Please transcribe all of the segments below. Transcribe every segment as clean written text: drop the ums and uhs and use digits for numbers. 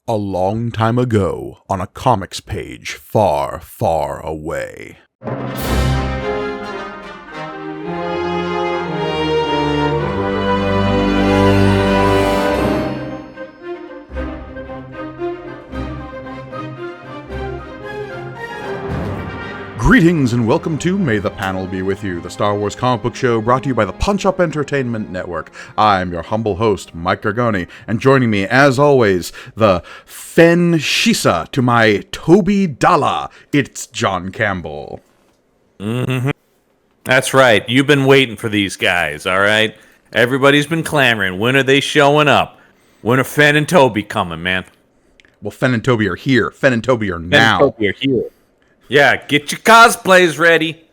A long time ago, on a comics page far, far away. Greetings and welcome to May the Panel Be With You, the Star Wars comic book show brought to you by the Punch Up Entertainment Network. I'm your humble host, Mike Gargoni, and joining me, as always, the Fen Shisa to my Toby Dalla, it's John Campbell. Mm-hmm. That's right. You've been waiting for these guys, all right? Everybody's been clamoring. When are they showing up? When are Fen and Toby coming, man? Well, Fen and Toby are here. Fen and Toby are now. Fen and Toby are here. Yeah, get your cosplays ready.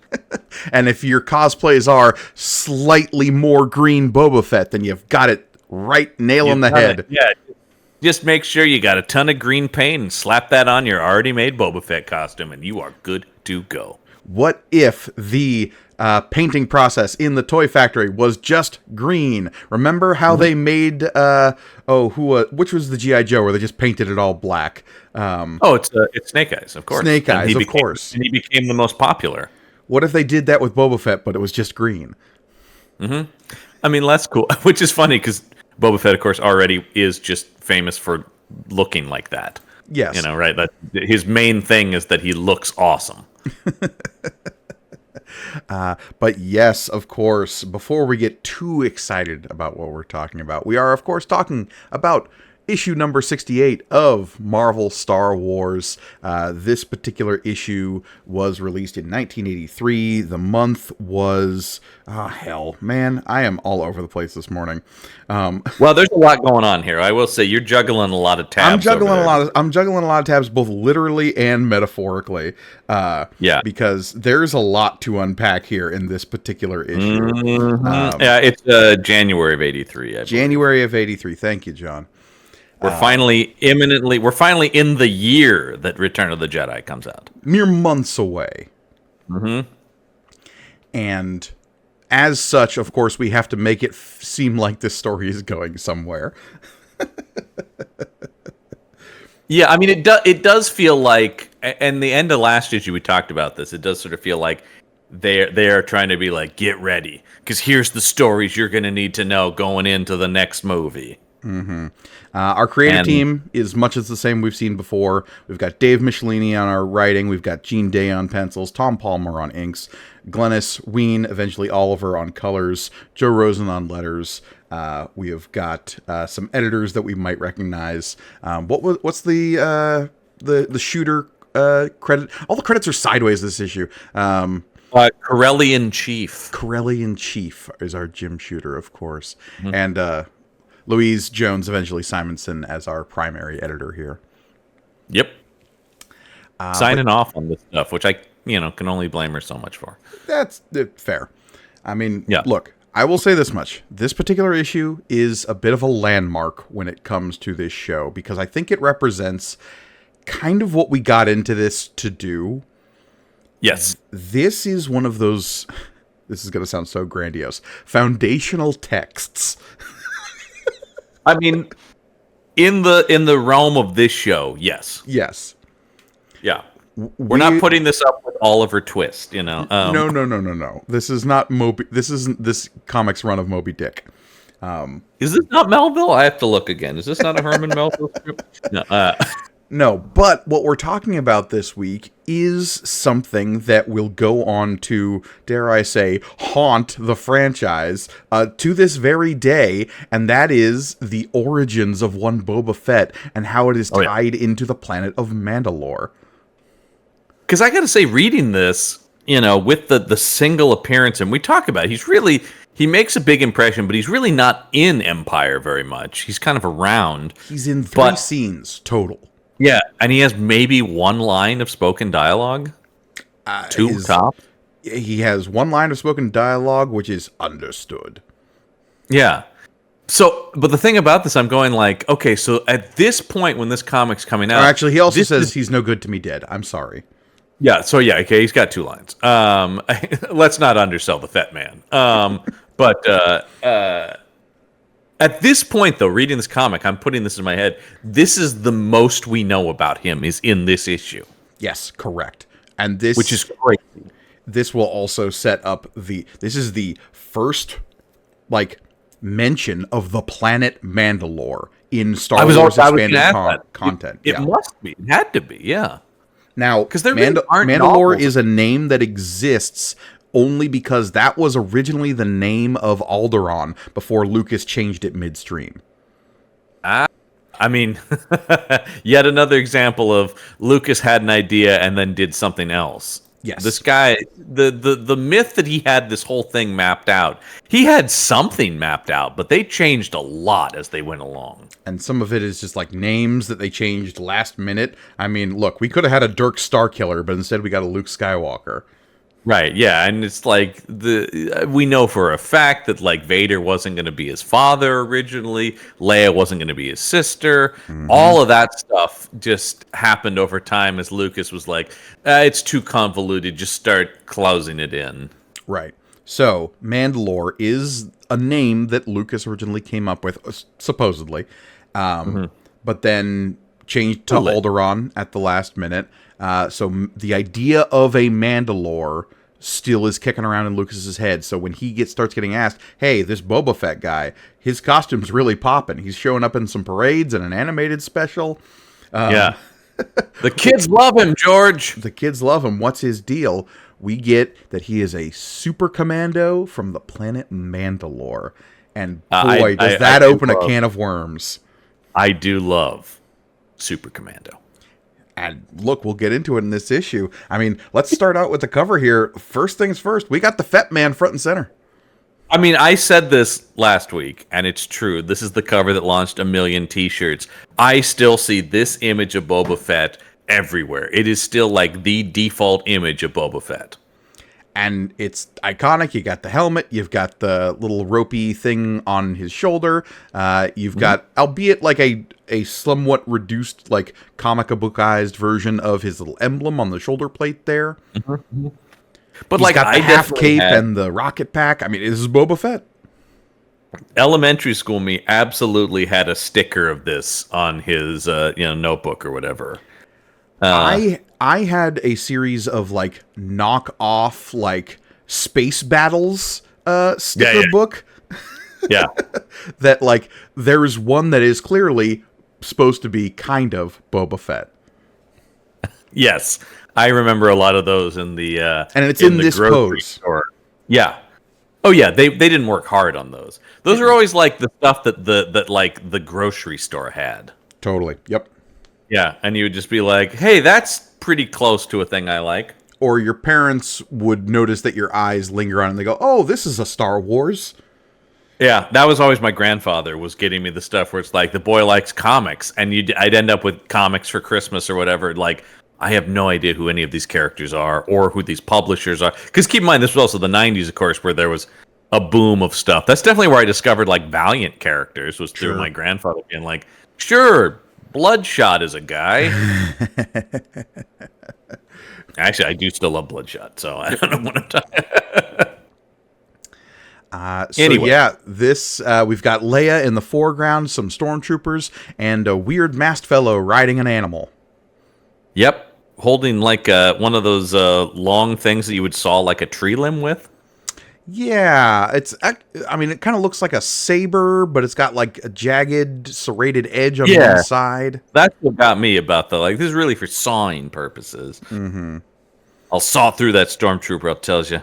And if your cosplays are slightly more green Boba Fett, then you've got it right nail on the head. Yeah, just make sure you got a ton of green paint and slap that on your already made Boba Fett costume, and you are good to go. What if the painting process in the toy factory was just green? Remember how they made which was the G.I. Joe where they just painted it all black? It's Snake Eyes, of course. Snake Eyes, of course. And he became the most popular. What if they did that with Boba Fett, but it was just green? Mm-hmm. I mean, that's cool. Which is funny because Boba Fett, of course, already is just famous for looking like that. Yes. You know, right? His main thing is that he looks awesome. But yes, of course, before we get too excited about what we're talking about, we are, of course, talking about issue number 68 of Marvel Star Wars. This particular issue was released in 1983. The month was... hell, man, I am all over the place this morning. Well, there's a lot going on here. I will say you're juggling a lot of tabs. I'm juggling a lot of tabs, both literally and metaphorically. Yeah, because there's a lot to unpack here in this particular issue. Mm-hmm. It's January of '83. January of '83. Thank you, John. We're finally in the year that Return of the Jedi comes out. Mere months away. Mm-hmm. And as such, of course, we have to make it seem like this story is going somewhere. Yeah, I mean, it does feel like, and the end of last issue we talked about this, it does sort of feel like they are trying to be like, get ready, because here's the stories you're going to need to know going into the next movie. Mm-hmm. Our creative team is much as the same we've seen before. We've got Dave Michelini on our writing. We've got Gene Day on pencils, Tom Palmer on inks, Glennis Ween, eventually Oliver on colors, Joe Rosen on letters. We have got some editors that we might recognize. What's the shooter credit? All the credits are sideways this issue. Corellian Chief. Corellian Chief is our Jim Shooter, of course. Mm-hmm. And Louise Jones, eventually Simonson, as our primary editor here. Yep. Signing off on this stuff, which I can only blame her so much for. That's fair. I mean, Look, I will say this much. This particular issue is a bit of a landmark when it comes to this show, because I think it represents kind of what we got into this to do. Yes. This is one of those, this is going to sound so grandiose, foundational texts. I mean, in the realm of this show, yes. Yes. Yeah. We're not putting this up with Oliver Twist, No. This is not Moby. This isn't this comic's run of Moby Dick. Is this not Melville? I have to look again. Is this not a Herman Melville script? No. No, but what we're talking about this week is something that will go on to, dare I say, haunt the franchise to this very day, and that is the origins of one Boba Fett and how it is tied into the planet of Mandalore. Because I got to say, reading this, with the single appearance, and we talk about it, he makes a big impression, but he's really not in Empire very much. He's kind of around. He's in three scenes total. Yeah, and he has maybe one line of spoken dialogue. Two top. He has one line of spoken dialogue, which is understood. Yeah. So, but the thing about this, I'm going like, okay, so at this point when this comic's coming out... Actually, he also says he's no good to me dead. I'm sorry. Yeah, so okay, he's got two lines. Let's not undersell the Fett man. At this point, though, reading this comic, I'm putting this in my head. This is the most we know about him is in this issue. Yes, correct. And which is crazy. This will also set up this is the first mention of the planet Mandalore in Star Wars expanded content. It must be. It had to be, yeah. Now, because Mandalore is a name that exists only because that was originally the name of Alderaan before Lucas changed it midstream. I mean, yet another example of Lucas had an idea and then did something else. Yes. This guy, the myth that he had this whole thing mapped out, he had something mapped out, but they changed a lot as they went along. And some of it is just like names that they changed last minute. I mean, look, we could have had a Dirk Starkiller, but instead we got a Luke Skywalker. Right, yeah, and it's like we know for a fact that like Vader wasn't going to be his father originally, Leia wasn't going to be his sister. Mm-hmm. All of that stuff just happened over time as Lucas was like, it's too convoluted, just start closing it in. Right. So, Mandalore is a name that Lucas originally came up with, supposedly, but then changed to Alderaan at the last minute. So the idea of a Mandalore still is kicking around in Lucas's head. So when he starts getting asked, hey, this Boba Fett guy, his costume's really popping. He's showing up in some parades and an animated special. Yeah. The kids love him, George. The kids love him. What's his deal? We get that he is a super commando from the planet Mandalore. And boy, does that open a can of worms. I do love Super Commando. And look, we'll get into it in this issue. I mean, let's start out with the cover here. First things first, we got the Fett Man front and center. I mean, I said this last week, and it's true. This is the cover that launched 1 million t-shirts. I still see this image of Boba Fett everywhere. It is still like the default image of Boba Fett. And it's iconic. You got the helmet. You've got the little ropey thing on his shoulder. You've got, albeit like a somewhat reduced, like comic bookized version of his little emblem on the shoulder plate there. Mm-hmm. But he's got the half cape and the rocket pack. I mean, this is Boba Fett. Elementary school me absolutely had a sticker of this on his notebook or whatever. I had a series of like knock-off like space battles sticker book. Yeah. That like there's one that is clearly supposed to be kind of Boba Fett. Yes. I remember a lot of those in the and it's in this pose. Store. Yeah. Oh yeah, they didn't work hard on those. Those are always like the stuff that like the grocery store had. Totally. Yep. Yeah, and you would just be like, "Hey, that's pretty close to a thing I like." Or your parents would notice that your eyes linger on it and they go, "Oh, this is a Star Wars." Yeah, that was always my grandfather was getting me the stuff where it's like the boy likes comics, and I'd end up with comics for Christmas or whatever. Like, I have no idea who any of these characters are or who these publishers are. Because keep in mind, this was also the 90s, of course, where there was a boom of stuff. That's definitely where I discovered like Valiant characters was through my grandfather being like, "Sure, Bloodshot is a guy." Actually, I do still love Bloodshot, so I don't know what I'm talking Anyway. Yeah, this we've got Leia in the foreground, some stormtroopers, and a weird masked fellow riding an animal. Yep, holding like one of those long things that you would saw like a tree limb with. Yeah, I mean, it kind of looks like a saber, but it's got like a jagged, serrated edge on one side. That's what got me about this is really for sawing purposes. Mm-hmm. I'll saw through that stormtrooper, I'll tell you.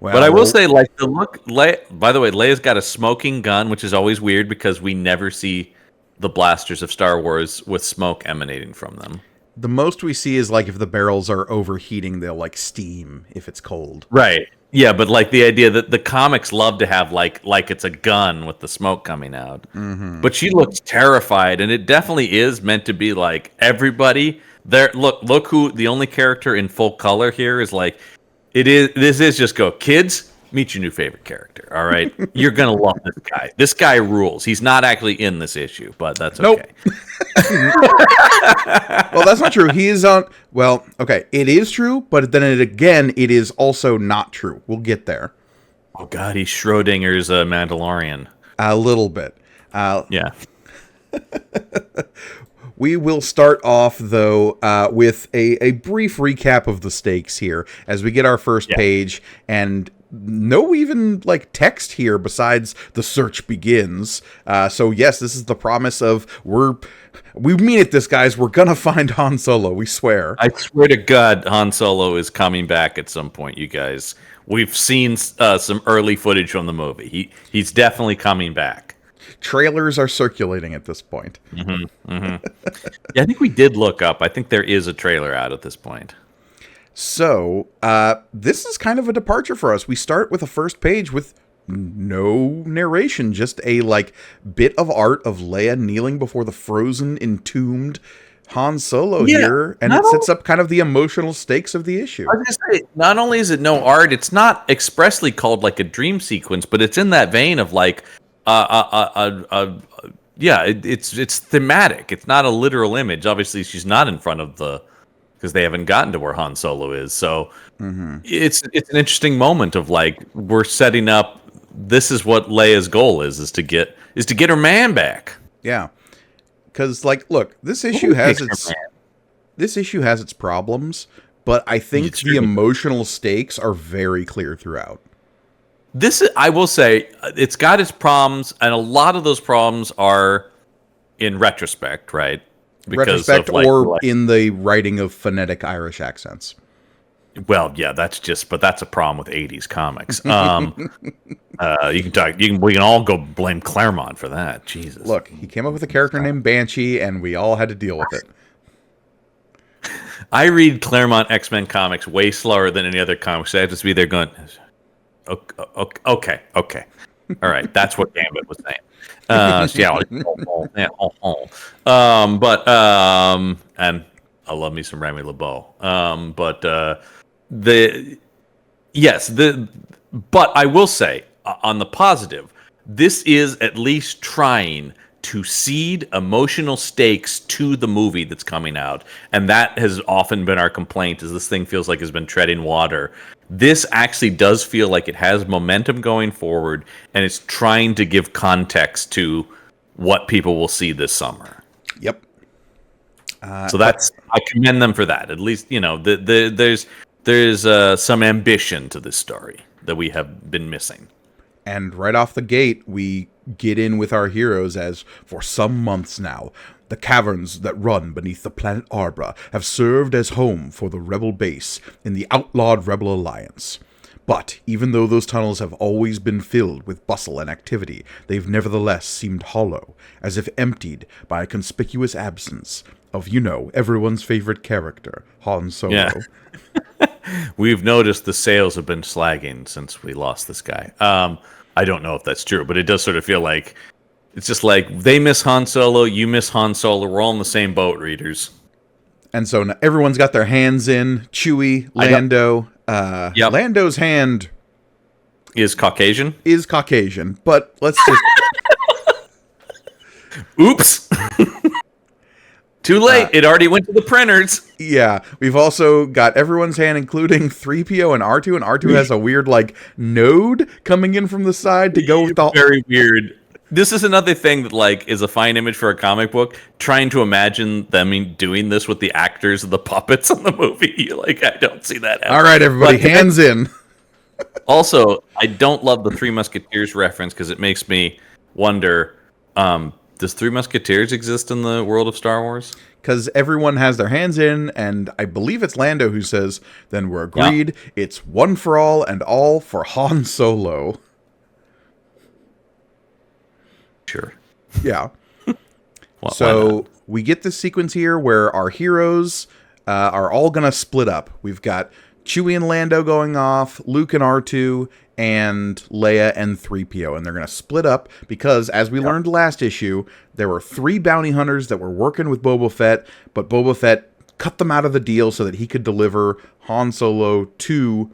Well, but I will say, like, the look. By the way, Leia's got a smoking gun, which is always weird because we never see the blasters of Star Wars with smoke emanating from them. The most we see is like if the barrels are overheating, they'll like steam if it's cold. Right. Yeah, but like the idea that the comics love to have like it's a gun with the smoke coming out. Mm-hmm. But she looks terrified, and it definitely is meant to be like everybody there. Look who the only character in full color here is like. This is just go, kids, meet your new favorite character, all right? You're going to love this guy. This guy rules. He's not actually in this issue, but that's okay. Nope. Well, that's not true. He is on... Well, okay, it is true, but then it is also not true. We'll get there. Oh, God, he's Schrodinger's Mandalorian. A little bit. Yeah. We will start off, though, with a brief recap of the stakes here as we get our first page, and no even like text here besides the search begins. So yes, this is the promise of we mean it, this guys. We're gonna find Han Solo. We swear. I swear to God, Han Solo is coming back at some point, you guys. We've seen some early footage from the movie. He's definitely coming back. Trailers are circulating at this point. Yeah, I think we did look up. I think there is a trailer out at this point. So, this is kind of a departure for us. We start with a first page with no narration, just a bit of art of Leia kneeling before the frozen, entombed Han Solo here, and it sets up kind of the emotional stakes of the issue. I was gonna say, not only is it no art, it's not expressly called like a dream sequence, but it's in that vein of it's thematic. It's not a literal image. Obviously, she's not in front of because they haven't gotten to where Han Solo is. So it's an interesting moment of we're setting up. This is what Leia's goal is to get her man back. Yeah, because look, this issue has its problems, but I think the emotional stakes are very clear throughout. I will say, it's got its problems, and a lot of those problems are in retrospect, right? Because in the writing of phonetic Irish accents. Well, yeah, but that's a problem with 80s comics. We can all go blame Claremont for that. Jesus. Look, he came up with a character named Banshee, and we all had to deal with it. I read Claremont X-Men comics way slower than any other comics. I have to be there going, okay. All right, that's what Gambit was saying. And I love me some Remy LeBeau. But I will say, on the positive, this is at least trying to seed emotional stakes to the movie that's coming out. And that has often been our complaint, is this thing feels like it's been treading water. This actually does feel like it has momentum going forward, and it's trying to give context to what people will see this summer. Yep. So I commend them for that. At least, there's some ambition to this story that we have been missing. And right off the gate, we get in with our heroes as, for some months now, the caverns that run beneath the planet Arbra have served as home for the rebel base in the outlawed Rebel Alliance. But even though those tunnels have always been filled with bustle and activity, they've nevertheless seemed hollow, as if emptied by a conspicuous absence of, everyone's favorite character, Han Solo. Yeah. We've noticed the sales have been slagging since we lost this guy. I don't know if that's true, but it does sort of feel like it's just like they miss Han Solo, you miss Han Solo. We're all in the same boat, readers. And so now everyone's got their hands in. Chewie, Lando. Lando's hand is Caucasian. But let's just. Oops. Too late. It already went to the printers. Yeah. We've also got everyone's hand, including 3PO and R2. And R2 has a weird, node coming in from the side to go with the... Very weird. This is another thing that, is a fine image for a comic book. Trying to imagine them doing this with the actors and the puppets in the movie. I don't see that happening. All right, everybody, hands in. Also, I don't love the Three Musketeers reference because it makes me wonder... does Three Musketeers exist in the world of Star Wars? Because everyone has their hands in, and I believe it's Lando who says, then we're agreed, It's one for all and all for Han Solo. Sure. Yeah. So we get this sequence here where our heroes are all going to split up. We've got Chewie and Lando going off, Luke and R2, and Leia and 3PO, and they're going to split up because, as we learned last issue, there were 3 bounty hunters that were working with Boba Fett, but Boba Fett cut them out of the deal so that he could deliver Han Solo to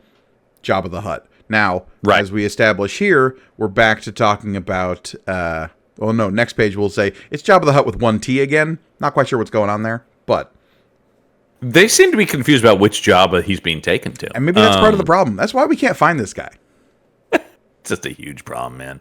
Jabba the Hutt. Now, as we establish here, we're back to talking about... next page we'll say, it's Jabba the Hutt with 1 T again. Not quite sure what's going on there, but... They seem to be confused about which Jabba he's being taken to. And maybe that's part of the problem. That's why we can't find this guy. It's just a huge problem, man.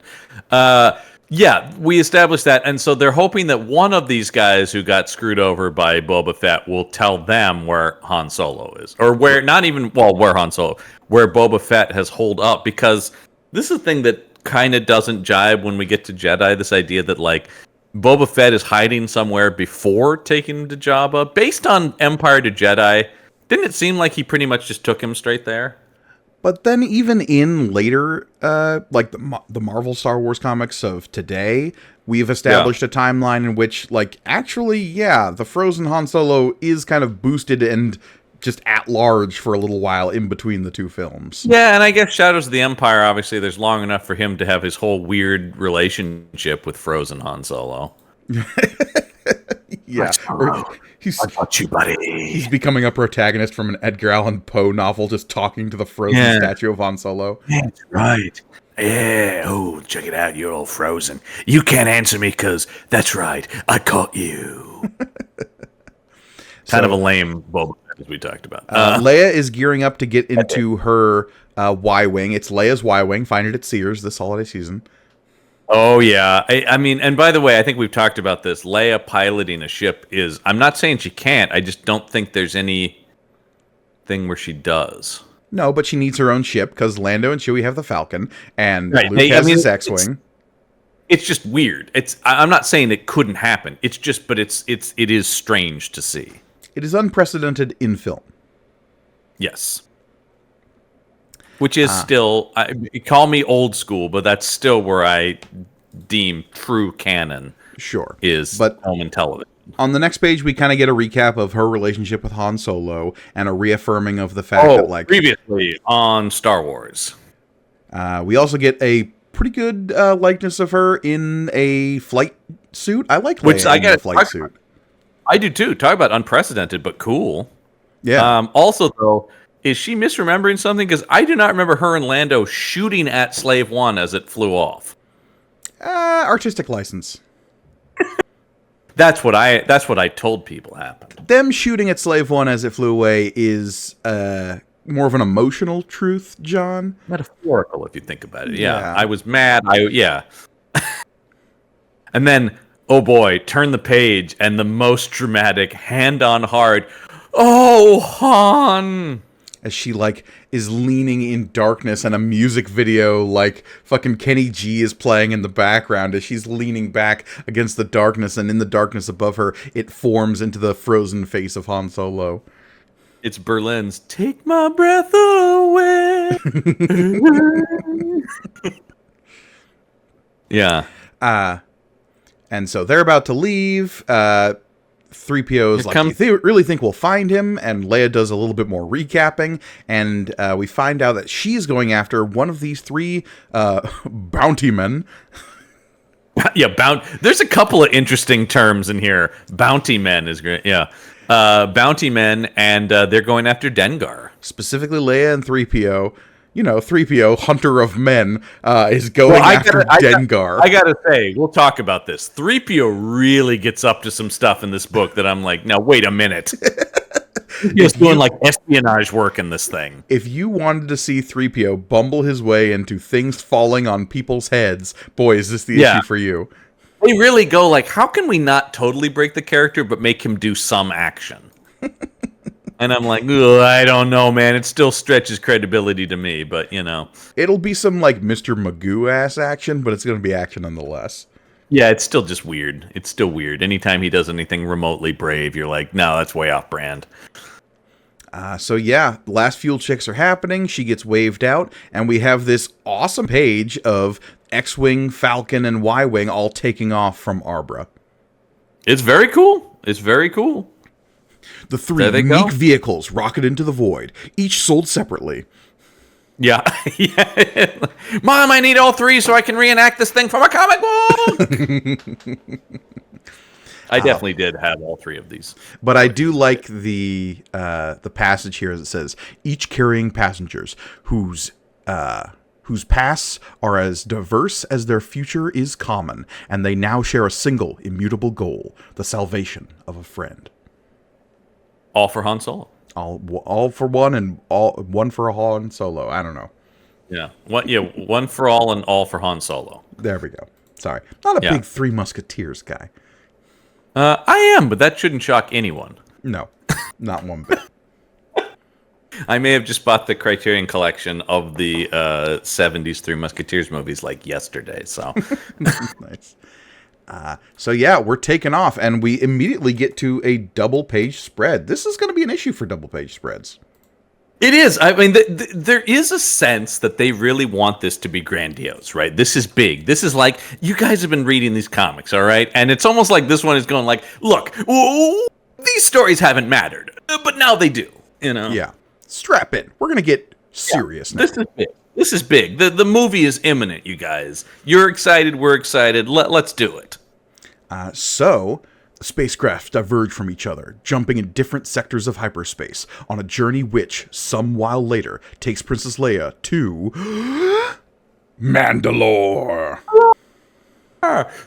Yeah, we established that, and so they're hoping that one of these guys who got screwed over by Boba Fett will tell them where Han Solo is, or where where Han Solo, where Boba Fett has holed up, because this is a thing that kind of doesn't jibe when we get to Jedi. This idea that like Boba Fett is hiding somewhere before taking him to Jabba, based on Empire to Jedi. Didn't it seem like he pretty much just took him straight there? But then even in later, like the Marvel Star Wars comics of today, we've established a timeline in which, like, actually, yeah, the frozen Han Solo is kind of boosted and just at large for a little while in between the two films. Yeah, and I guess Shadows of the Empire, obviously, there's long enough for him to have his whole weird relationship with frozen Han Solo. Yeah. I got you, buddy. He's becoming a protagonist from an Edgar Allan Poe novel, just talking to the frozen statue of Han Solo. That's right. Yeah, oh, check it out, you're all frozen. You can't answer me because, that's right, I caught you. Kind of a lame Boba Fett, as we talked about. Leia is gearing up to get into her Y-Wing. It's Leia's Y-Wing. Find it at Sears this holiday season. Oh, yeah. I mean, and by the way, I think we've talked about this. Leia piloting a ship is... I'm not saying she can't. I just don't think there's any thing where she does. No, but she needs her own ship because Lando and Chewie have the Falcon, and Luke has his X-Wing. It's just weird. I'm not saying it couldn't happen. It's just... But it is strange to see. It is unprecedented in film. Yes. Which is still, call me old school, but that's still where I deem true canon. Sure. Is but film and television. On the next page, we kind of get a recap of her relationship with Han Solo and a reaffirming of the fact that, like, previously on Star Wars. We also get a pretty good likeness of her in a flight suit. I like Leia in a flight suit. I do too. Talk about unprecedented, but cool. Yeah. Also, though, is she misremembering something? Because I do not remember her and Lando shooting at Slave One as it flew off. Artistic license. That's what I told people happened. Them shooting at Slave One as it flew away is more of an emotional truth, John. Metaphorical, if you think about it. Yeah. I was mad. And then, oh boy, turn the page, and the most dramatic, hand on heart. Oh, Han! As she, like, is leaning in darkness, and a music video, like, fucking Kenny G is playing in the background as she's leaning back against the darkness, and in the darkness above her, it forms into the frozen face of Han Solo. It's Berlin's "Take My Breath Away." Yeah. And so they're about to leave. 3PO's like, they really think we'll find him, and Leia does a little bit more recapping, and we find out that she's going after one of these three bounty men. Yeah, there's a couple of interesting terms in here. Bounty men is great. Yeah. Bounty men, and they're going after Dengar. Specifically Leia and 3PO. You know, 3PO, hunter of men, is going after Dengar. I gotta say, we'll talk about this. 3PO really gets up to some stuff in this book that I'm like, now wait a minute. He's doing like espionage work in this thing. If you wanted to see 3PO bumble his way into things falling on people's heads, boy, is this the issue for you. They really go like, how can we not totally break the character, but make him do some action? And I'm like, I don't know, man. It still stretches credibility to me, but, you know. It'll be some, like, Mr. Magoo-ass action, but it's going to be action nonetheless. Yeah, it's still just weird. It's still weird. Anytime he does anything remotely brave, you're like, no, that's way off brand. So, yeah, the last fuel checks are happening. She gets waved out, and we have this awesome page of X-Wing, Falcon, and Y-Wing all taking off from Arbra. It's very cool. It's very cool. The three unique vehicles rocket into the void, each sold separately. Yeah. Mom, I need all three so I can reenact this thing from a comic book! I definitely did have all three of these. But I do like the passage here as it says, each carrying passengers whose pasts are as diverse as their future is common, and they now share a single immutable goal, the salvation of a friend. All for Han Solo. All for one, and one for Han Solo. I don't know. Yeah. One for all and all for Han Solo. There we go. Sorry. Not a Yeah. big Three Musketeers guy. I am, but that shouldn't shock anyone. No, not one bit. I may have just bought the Criterion Collection of the 70s Three Musketeers movies like yesterday, so... Nice. So yeah, we're taking off, and we immediately get to a double-page spread. This is going to be an issue for double-page spreads. It is. I mean, there is a sense that they really want this to be grandiose, right? This is big. This is like, you guys have been reading these comics, all right? And it's almost like this one is going like, look, these stories haven't mattered, but now they do, you know? Yeah. Strap in. We're going to get serious now. This is big. This is big. The movie is imminent, you guys. You're excited. We're excited. Let's do it. So, the spacecraft diverge from each other, jumping in different sectors of hyperspace, on a journey which, some while later, takes Princess Leia to... Mandalore!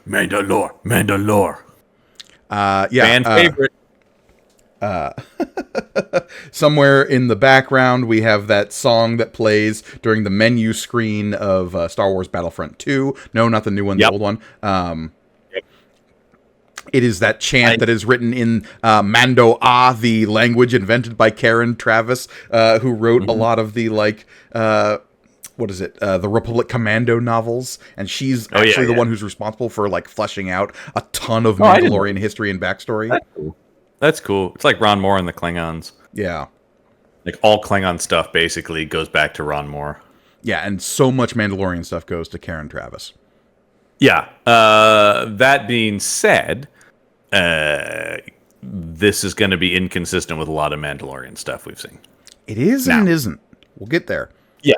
Mandalore. Yeah. Fan favorite. Somewhere in the background, we have that song that plays during the menu screen of Star Wars Battlefront 2. No, not the new one, the old one. It is that chant that is written in Mando the language invented by Karen Traviss, who wrote a lot of the, the Republic Commando novels. And she's actually the one who's responsible for, fleshing out a ton of Mandalorian history and backstory. That's cool. It's like Ron Moore and the Klingons. Yeah. Like, all Klingon stuff basically goes back to Ron Moore. Yeah, and so much Mandalorian stuff goes to Karen Traviss. Yeah. That being said... this is going to be inconsistent with a lot of Mandalorian stuff we've seen. It is and it isn't. We'll get there. Yeah.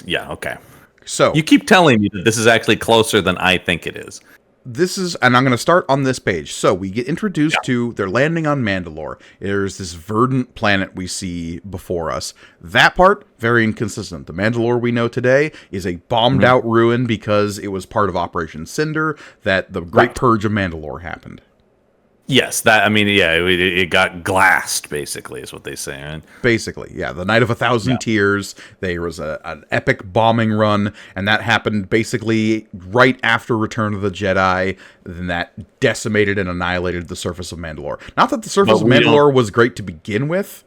Yeah, okay. So you keep telling me that this is actually closer than I think it is. This is, and I'm going to start on this page. So we get introduced to, they're landing on Mandalore. There's this verdant planet we see before us. That part, very inconsistent. The Mandalore we know today is a bombed out ruin because it was part of Operation Cinder that the Great Purge of Mandalore happened. Yes, it got glassed, basically, is what they say. Right? Basically, yeah. The Night of 1,000 Tears, there was an epic bombing run, and that happened basically right after Return of the Jedi, and that decimated and annihilated the surface of Mandalore. Not that the surface of Mandalore was great to begin with.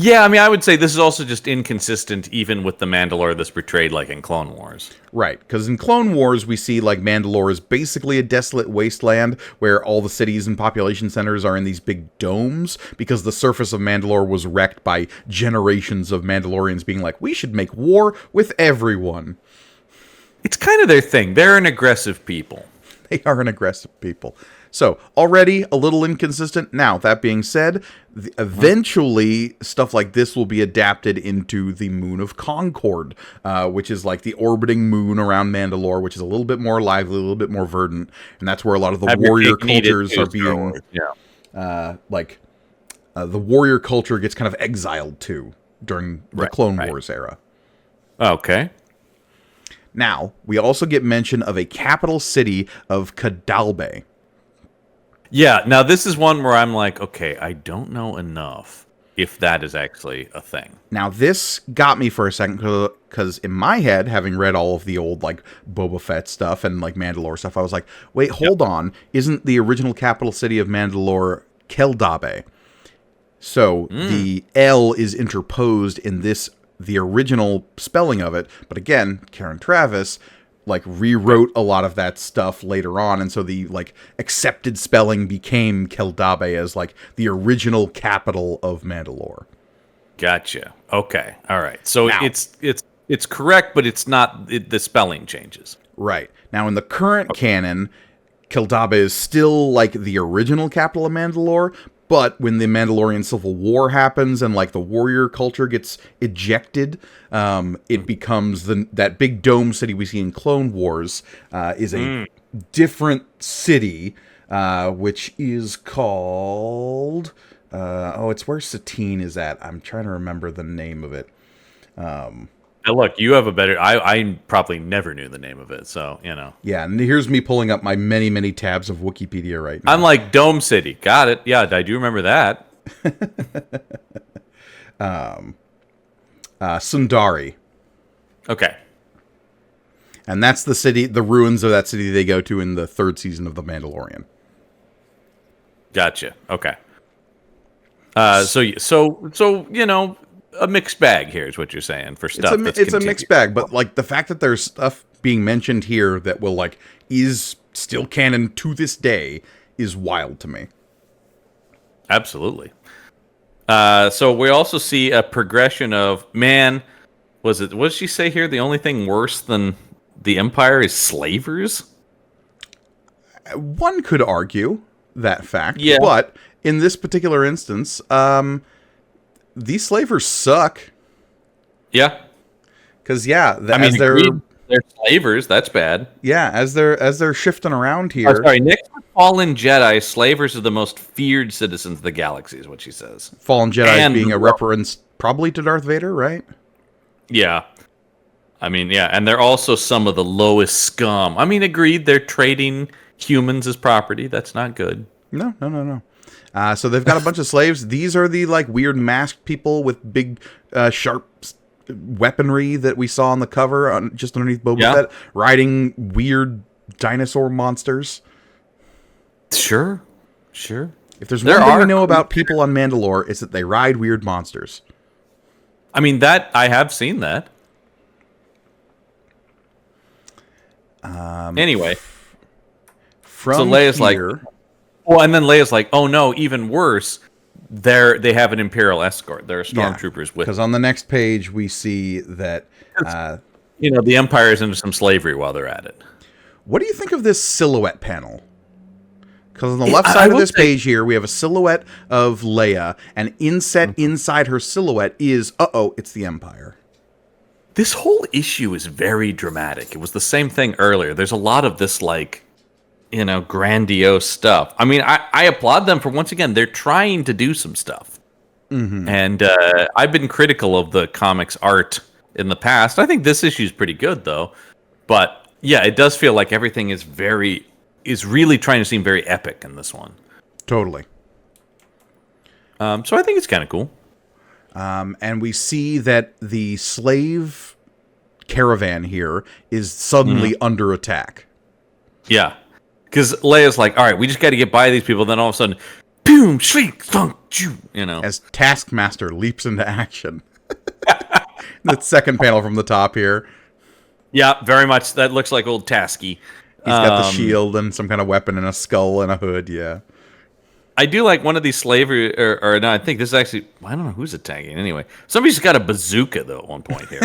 Yeah, I mean, I would say this is also just inconsistent even with the Mandalore that's portrayed like in Clone Wars. Right, because in Clone Wars, we see like Mandalore is basically a desolate wasteland where all the cities and population centers are in these big domes because the surface of Mandalore was wrecked by generations of Mandalorians being like, we should make war with everyone. It's kind of their thing. They're an aggressive people. They are an aggressive people. So, already a little inconsistent. Now, that being said, eventually stuff like this will be adapted into the Moon of Concord, which is like the orbiting moon around Mandalore, which is a little bit more lively, a little bit more verdant, and that's where a lot of the warrior cultures are being... the warrior culture gets kind of exiled to during the Clone Wars era. Okay. Now, we also get mention of a capital city of Cadalbe. Yeah, now this is one where I'm like, okay, I don't know enough if that is actually a thing. Now, this got me for a second, because in my head, having read all of the old, like, Boba Fett stuff and, like, Mandalore stuff, I was like, wait, hold on. Isn't the original capital city of Mandalore Keldabe? So, the L is interposed in this, the original spelling of it, but again, Karen Traviss like rewrote a lot of that stuff later on, and so the like accepted spelling became Keldabe as like the original capital of Mandalore. Gotcha. Okay. All right. So now, it's correct, but it's not. The spelling changes. Right. Now in the current canon, Keldabe is still like the original capital of Mandalore, but when the Mandalorian Civil War happens and like the warrior culture gets ejected, it becomes that big dome city we see in Clone Wars is a different city, which is called it's where Satine is at. I'm trying to remember the name of it. Now look, you have a better... I probably never knew the name of it, so, you know. Yeah, and here's me pulling up my many, many tabs of Wikipedia right now. I'm like, Dome City. Got it. Yeah, I do remember that. Sundari. Okay. And that's the city, the ruins of that city they go to in the 3rd season of The Mandalorian. Gotcha. Okay. So you know, a mixed bag here is what you're saying for stuff. It's a mixed bag, but like the fact that there's stuff being mentioned here that will like is still canon to this day is wild to me. Absolutely. So we also see a progression of what did she say here? The only thing worse than the Empire is slavers? One could argue that fact, yeah. But in this particular instance, these slavers suck. Yeah. Because they're slavers. That's bad. Yeah, as they're shifting around here. Oh, sorry, next to fallen Jedi, slavers are the most feared citizens of the galaxy, is what she says. Fallen Jedi being a reference probably to Darth Vader, right? Yeah. I mean, yeah, and they're also some of the lowest scum. I mean, agreed, they're trading humans as property. That's not good. No. So they've got a bunch of slaves. These are the like weird masked people with big, sharp weaponry that we saw on the cover, just underneath Boba Fett, riding weird dinosaur monsters. Sure. If there's one thing we know about people on Mandalore, it's that they ride weird monsters. I mean, that I have seen that. Anyway, so Leia's here, like, well, and then Leia's like, oh no, even worse. They have an Imperial escort. There are stormtroopers with. Because on the next page we see that the Empire is into some slavery while they're at it. What do you think of this silhouette panel? Because on the left side of this page here, we have a silhouette of Leia, and inset inside her silhouette is, it's the Empire. This whole issue is very dramatic. It was the same thing earlier. There's a lot of this, like, grandiose stuff. I mean, I applaud them for, once again, they're trying to do some stuff. Mm-hmm. And I've been critical of the comics art in the past. I think this issue is pretty good, though. But, yeah, it does feel like everything is really trying to seem very epic in this one. Totally. So I think it's kind of cool. And we see that the slave caravan here is suddenly under attack. Yeah. Because Leia's like, all right, we just got to get by these people. Then all of a sudden, boom, shriek, thunk, choo, As Taskmaster leaps into action. The second panel from the top here. Yeah, very much. That looks like old Tasky. He's got the shield and some kind of weapon and a skull and a hood, yeah. I do like one of these slavery, or no, I think this is actually, I don't know who's attacking. Anyway, somebody's got a bazooka, though, at one point here.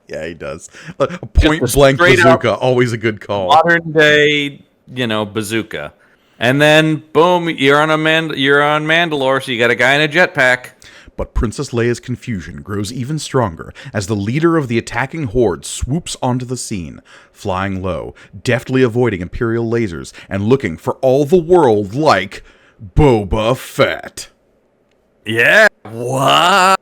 Yeah, he does. A point-blank bazooka, always a good call. Modern-day, bazooka. And then, boom, you're on Mandalore, so you got a guy in a jetpack. But Princess Leia's confusion grows even stronger as the leader of the attacking horde swoops onto the scene, flying low, deftly avoiding Imperial lasers, and looking for all the world like Boba Fett. Yeah, what?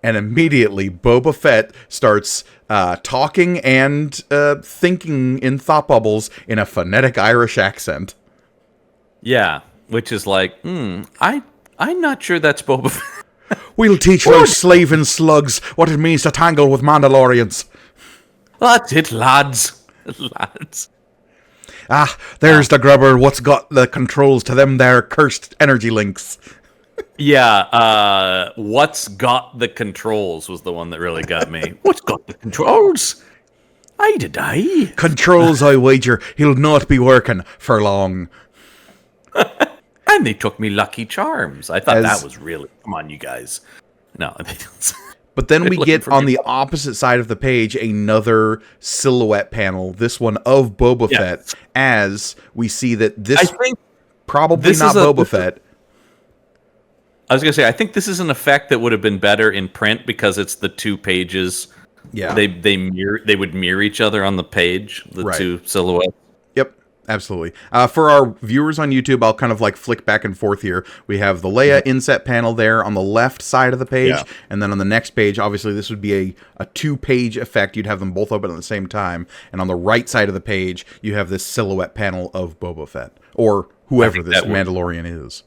And immediately, Boba Fett starts talking and thinking in thought bubbles in a phonetic Irish accent. Yeah, which is like, I'm not sure that's Boba Fett. We'll teach those slaving slugs what it means to tangle with Mandalorians. That's it, lads. Lads. There's the grubber. What's got the controls to them there cursed energy links? Yeah, what's got the controls was the one that really got me. What's got the controls? I did I. Controls, I wager, he'll not be working for long. And they took me Lucky Charms. I thought that was really... Come on, you guys. No, they don't. But then we get on the opposite side of the page another silhouette panel, this one of Boba Fett, as we see that this probably not Boba Fett. I was going to say, I think this is an effect that would have been better in print because it's the two pages. Yeah. They would mirror each other on the page, the two silhouettes. Yep. Absolutely. For our viewers on YouTube, I'll kind of like flick back and forth here. We have the Leia inset panel there on the left side of the page. Yeah. And then on the next page, obviously this would be a two-page effect. You'd have them both open at the same time. And on the right side of the page, you have this silhouette panel of Boba Fett. Or whoever this Mandalorian is.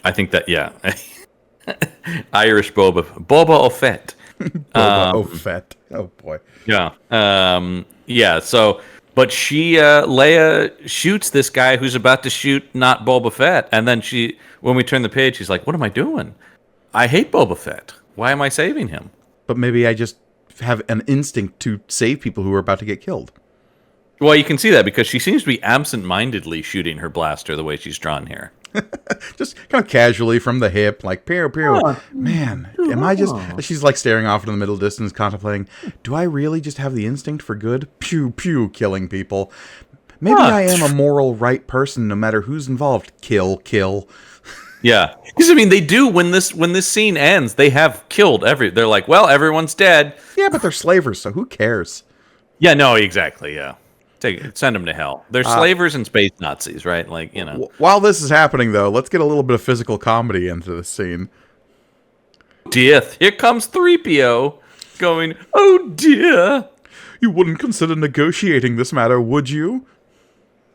I think that, yeah. Irish Boba. Boba or Fett. Boba, Fett. Oh boy. Yeah. Yeah. So, but Leia shoots this guy who's about to shoot not Boba Fett, and then when we turn the page, she's like, "What am I doing? I hate Boba Fett. Why am I saving him?" But maybe I just have an instinct to save people who are about to get killed. Well, you can see that because she seems to be absent-mindedly shooting her blaster the way she's drawn here. Just kind of casually from the hip, like pew pew. Man, am I just? She's like staring off into the middle distance, contemplating. Do I really just have the instinct for good? Pew pew, killing people. Maybe I am a moral right person, no matter who's involved. Kill, kill. Yeah, because I mean, they do when this scene ends, they have killed They're like, well, everyone's dead. Yeah, but they're slavers, so who cares? Yeah, no, exactly. Yeah. Send them to hell. They're slavers and space Nazis, right? Like, you know. While this is happening, though, let's get a little bit of physical comedy into the scene. Death. Here comes 3PO going, oh dear. You wouldn't consider negotiating this matter, would you?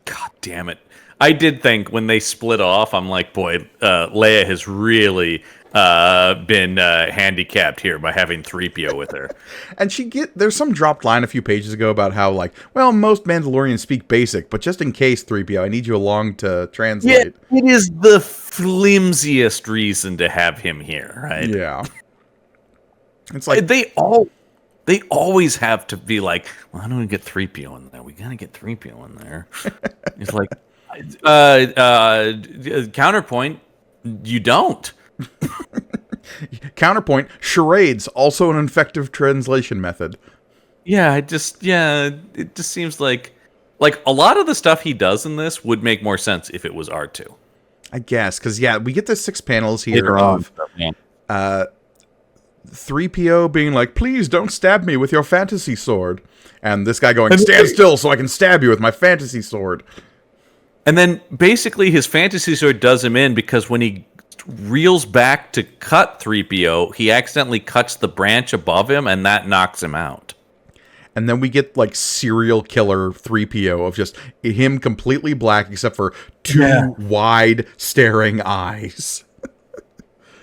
God damn it. I did think when they split off, I'm like, boy, Leia has really been handicapped here by having 3PO with her. And there's some dropped line a few pages ago about how, like, well, most Mandalorians speak basic, but just in case, 3PO, I need you along to translate. Yeah, it is the flimsiest reason to have him here, right? Yeah. It's like they always have to be like, well, how do we get 3PO in there? We gotta get 3PO in there. It's like, counterpoint, you don't. Counterpoint, charades, also an effective translation method. Yeah, it just seems like a lot of the stuff he does in this would make more sense if it was R2. I guess, because, yeah, we get the 6 panels here of 3PO being like, please don't stab me with your fantasy sword. And this guy going, stand still so I can stab you with my fantasy sword. And then basically his fantasy sword does him in because when he reels back to cut 3PO, he accidentally cuts the branch above him, and that knocks him out. And then we get, like, serial killer 3PO of just him completely black except for two wide staring eyes.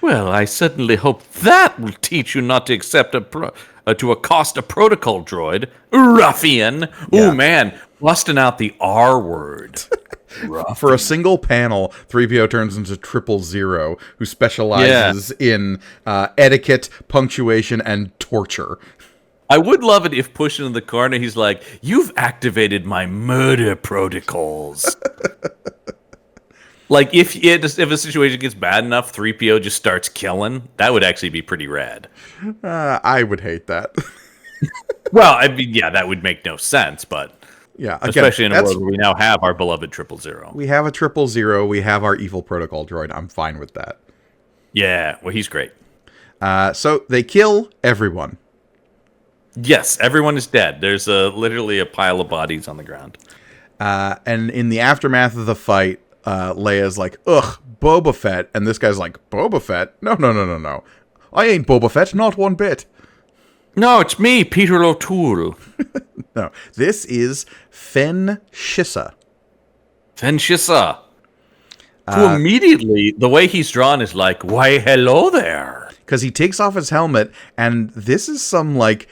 Well, I certainly hope that will teach you not to accept to accost a protocol droid, ruffian. Yeah. Ooh, man, busting out the R word. For a single panel, 3PO turns into 000, who specializes in etiquette, punctuation, and torture. I would love it if pushed into the corner, he's like, you've activated my murder protocols. Like, if a situation gets bad enough, 3PO just starts killing, that would actually be pretty rad. I would hate that. Well, I mean, yeah, that would make no sense, but... Yeah, again, especially in a world where we now have our beloved 000. We have a 000. We have our evil protocol droid. I'm fine with that. Yeah, well, he's great. So they kill everyone. Yes, everyone is dead. There's literally a pile of bodies on the ground. And in the aftermath of the fight, Leia's like, ugh, Boba Fett. And this guy's like, Boba Fett? No. I ain't Boba Fett, not one bit. No, it's me, Peter O'Toole. No, this is Fen Shissa. Fen Shissa. Who immediately, the way he's drawn is like, why, hello there. Because he takes off his helmet, and this is some, like,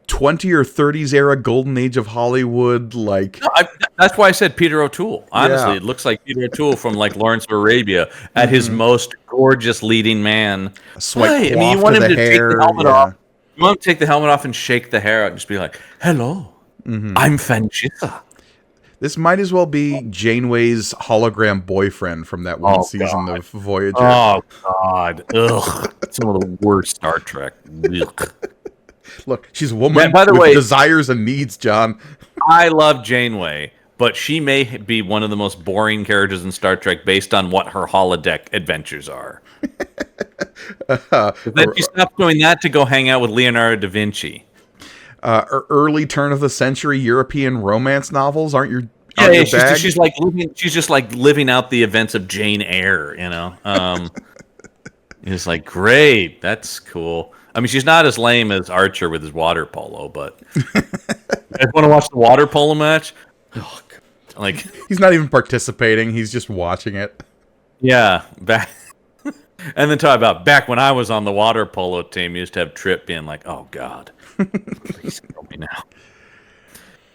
20 or 30s era golden age of Hollywood, like... No, that's why I said Peter O'Toole. Honestly, It looks like Peter O'Toole from, like, Lawrence of Arabia at his most gorgeous leading man. A sweat you want him to hair, take the helmet off. You want to take the helmet off and shake the hair out and just be like, hello, I'm Fen Shissa. This might as well be Janeway's hologram boyfriend from that one season of Voyager. Oh, God. Ugh. Some of the worst Star Trek. Ugh. Look, she's a woman with desires and needs, John. I love Janeway, but she may be one of the most boring characters in Star Trek based on what her holodeck adventures are. Then she stopped doing that to go hang out with Leonardo da Vinci. Early turn of the century European romance novels aren't your she's just like living out the events of Jane Eyre, you know. It's like, great, that's cool. I mean, she's not as lame as Archer with his water polo, but you guys want to watch the water polo match? Oh, like he's not even participating; he's just watching it. Yeah, And then talk about back when I was on the water polo team, you used to have Trip being like, "Oh God, please kill me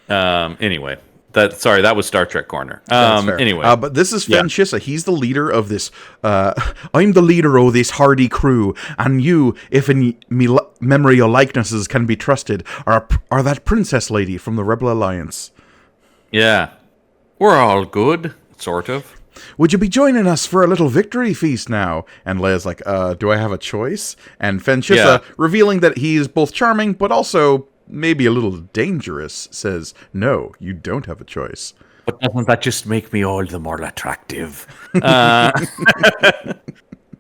now." Anyway, that was Star Trek Corner. That's fair. Anyway, but this is Fen Shissa. He's the leader of this. I'm the leader of this hardy crew, and you, if in me memory or likenesses can be trusted, are that princess lady from the Rebel Alliance. Yeah, we're all good, sort of. Would you be joining us for a little victory feast now? And Leia's like, do I have a choice? And Fen Shissa, revealing that he is both charming, but also maybe a little dangerous, says, no, you don't have a choice. But doesn't that just make me all the more attractive?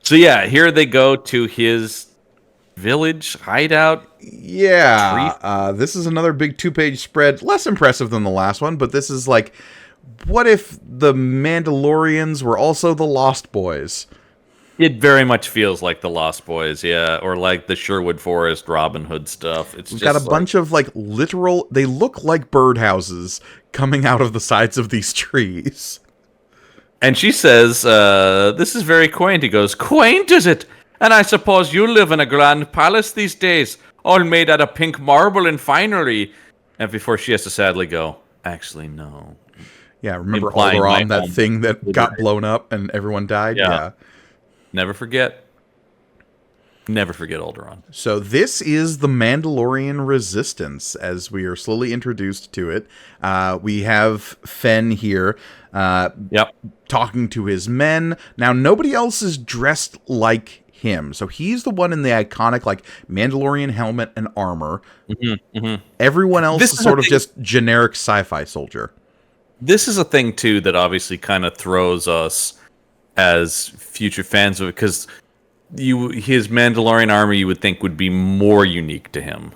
So yeah, here they go to his village hideout. Yeah, this is another big 2-page spread. Less impressive than the last one, but this is like, what if the Mandalorians were also the Lost Boys? It very much feels like the Lost Boys, yeah, or like the Sherwood Forest Robin Hood stuff. We've got a bunch of like literal, they look like birdhouses coming out of the sides of these trees. And she says, this is very quaint. He goes, quaint is it? And I suppose you live in a grand palace these days, all made out of pink marble and finery. And before she has to sadly go, actually, no. Yeah, remember Alderaan, that thing that got blown up and everyone died? Yeah. Never forget. Never forget Alderaan. So this is the Mandalorian Resistance, as we are slowly introduced to it. We have Fen here talking to his men. Now, nobody else is dressed like him. So he's the one in the iconic like Mandalorian helmet and armor. Everyone else is sort of just generic sci-fi soldier. This is a thing, too, that obviously kind of throws us as future fans of it, because his Mandalorian armor you would think would be more unique to him,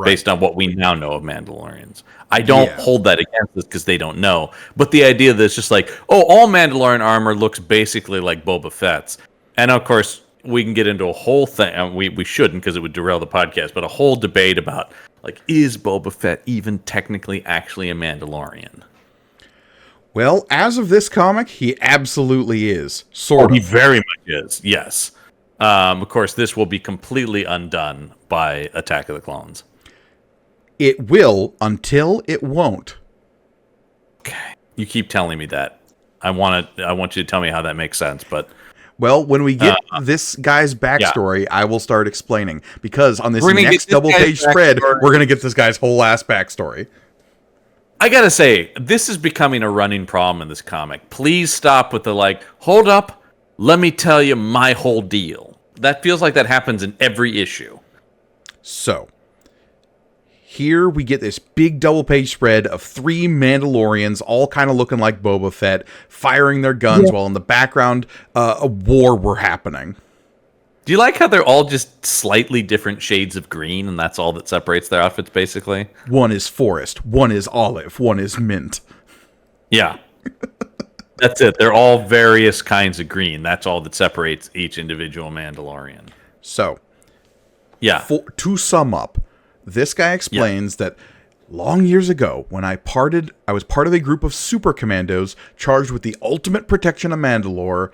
based on what we now know of Mandalorians. I don't hold that against us because they don't know. But the idea that it's just like, oh, all Mandalorian armor looks basically like Boba Fett's. And, of course, we can get into a whole thing. We shouldn't because it would derail the podcast, but a whole debate about, like, is Boba Fett even technically actually a Mandalorian? Well, as of this comic, he absolutely is. Sort of. He very much is, yes. Of course, this will be completely undone by Attack of the Clones. It will until it won't. Okay. You keep telling me that. I want you to tell me how that makes sense, but... Well, when we get this guy's backstory, I will start explaining. Because on this next double-page spread, we're going to get this guy's whole ass backstory. I gotta say, this is becoming a running problem in this comic. Please stop with the like, hold up, let me tell you my whole deal. That feels like that happens in every issue. So, here we get this big double-page spread of 3 Mandalorians, all kind of looking like Boba Fett, firing their guns while in the background, a war were happening. Do you like how they're all just slightly different shades of green, and that's all that separates their outfits, basically? One is forest, one is olive, one is mint. Yeah. That's it. They're all various kinds of green. That's all that separates each individual Mandalorian. So, to sum up, this guy explains that long years ago, when I was part of a group of super commandos charged with the ultimate protection of Mandalore.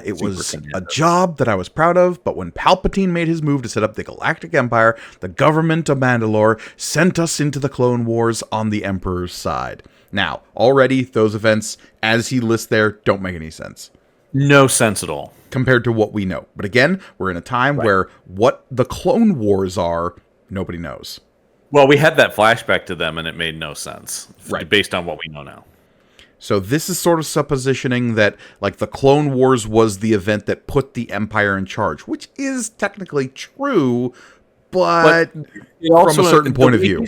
It was a job that I was proud of, but when Palpatine made his move to set up the Galactic Empire, the government of Mandalore sent us into the Clone Wars on the Emperor's side. Now, already, those events, as he lists there, don't make any sense. No sense at all. Compared to what we know. But again, we're in a time where what the Clone Wars are, nobody knows. Well, we had that flashback to them, and it made no sense, based on what we know now. So this is sort of suppositioning that, like, the Clone Wars was the event that put the Empire in charge, which is technically true, but from a certain point of view.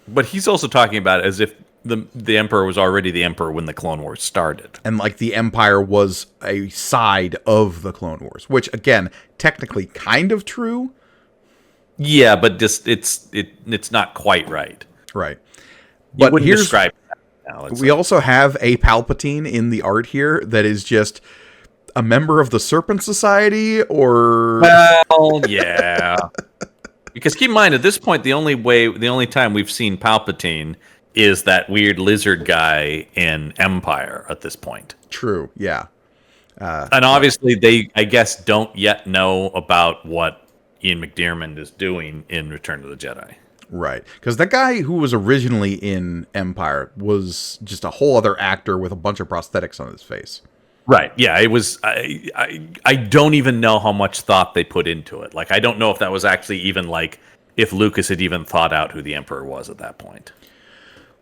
But he's also talking about it as if the Emperor was already the Emperor when the Clone Wars started. And, like, the Empire was a side of the Clone Wars, which, again, technically kind of true. Yeah, but just it's not quite right. Right. But here's describe that now, we also have a Palpatine in the art here that is just a member of the Serpent Society, or well, yeah. Because keep in mind, at this point, the only time we've seen Palpatine is that weird lizard guy in Empire. At this point, true, yeah. And obviously, they, I guess, don't yet know about what Ian McDiarmid is doing in Return of the Jedi. Right, because the guy who was originally in Empire was just a whole other actor with a bunch of prosthetics on his face. Right. Yeah, it was. I don't even know how much thought they put into it. Like, I don't know if that was actually even like if Lucas had even thought out who the Emperor was at that point.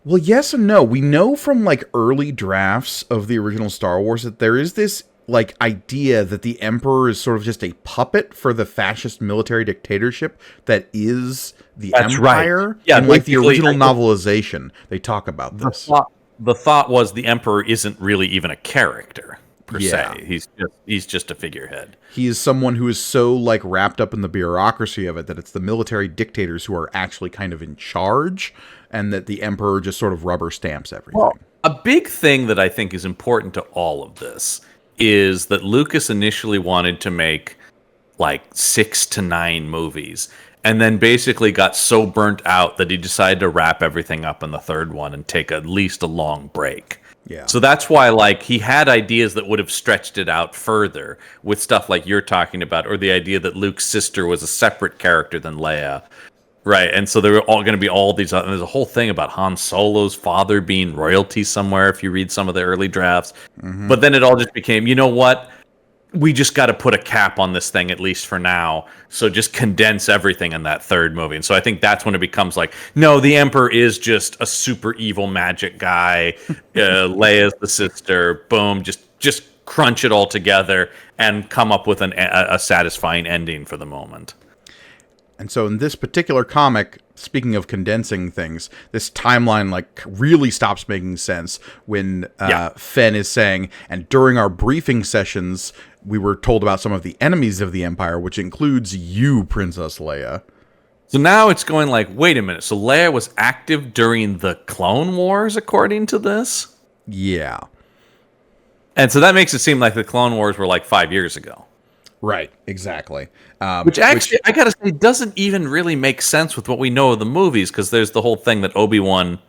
Well, yes and no. We know from like early drafts of the original Star Wars that there is this like idea that the Emperor is sort of just a puppet for the fascist military dictatorship that is the Empire. Right. Yeah, in like the original novelization, they talk about this. The thought was the Emperor isn't really even a character per se. He's just a figurehead. He is someone who is so like wrapped up in the bureaucracy of it that it's the military dictators who are actually kind of in charge, and that the Emperor just sort of rubber stamps everything. Well, a big thing that I think is important to all of this is that Lucas initially wanted to make like 6 to 9 movies, and then basically got so burnt out that he decided to wrap everything up in the third one and take at least a long break. Yeah. So that's why, like, he had ideas that would have stretched it out further with stuff like you're talking about, or the idea that Luke's sister was a separate character than Leia. Right, and so there were all going to be all these. There's a whole thing about Han Solo's father being royalty somewhere. If you read some of the early drafts, but then it all just became, you know what? We just got to put a cap on this thing, at least for now. So just condense everything in that third movie. And so I think that's when it becomes like, no, the Emperor is just a super evil magic guy. Leia's the sister. Boom, just crunch it all together and come up with a satisfying ending for the moment. And so in this particular comic, speaking of condensing things, this timeline like really stops making sense when Fenn is saying, and during our briefing sessions, we were told about some of the enemies of the Empire, which includes you, Princess Leia. So now it's going like, wait a minute. So Leia was active during the Clone Wars, according to this? Yeah. And so that makes it seem like the Clone Wars were like 5 years ago. Right, exactly. Which actually, I gotta say, doesn't even really make sense with what we know of the movies, because there's the whole thing that Obi-Wan,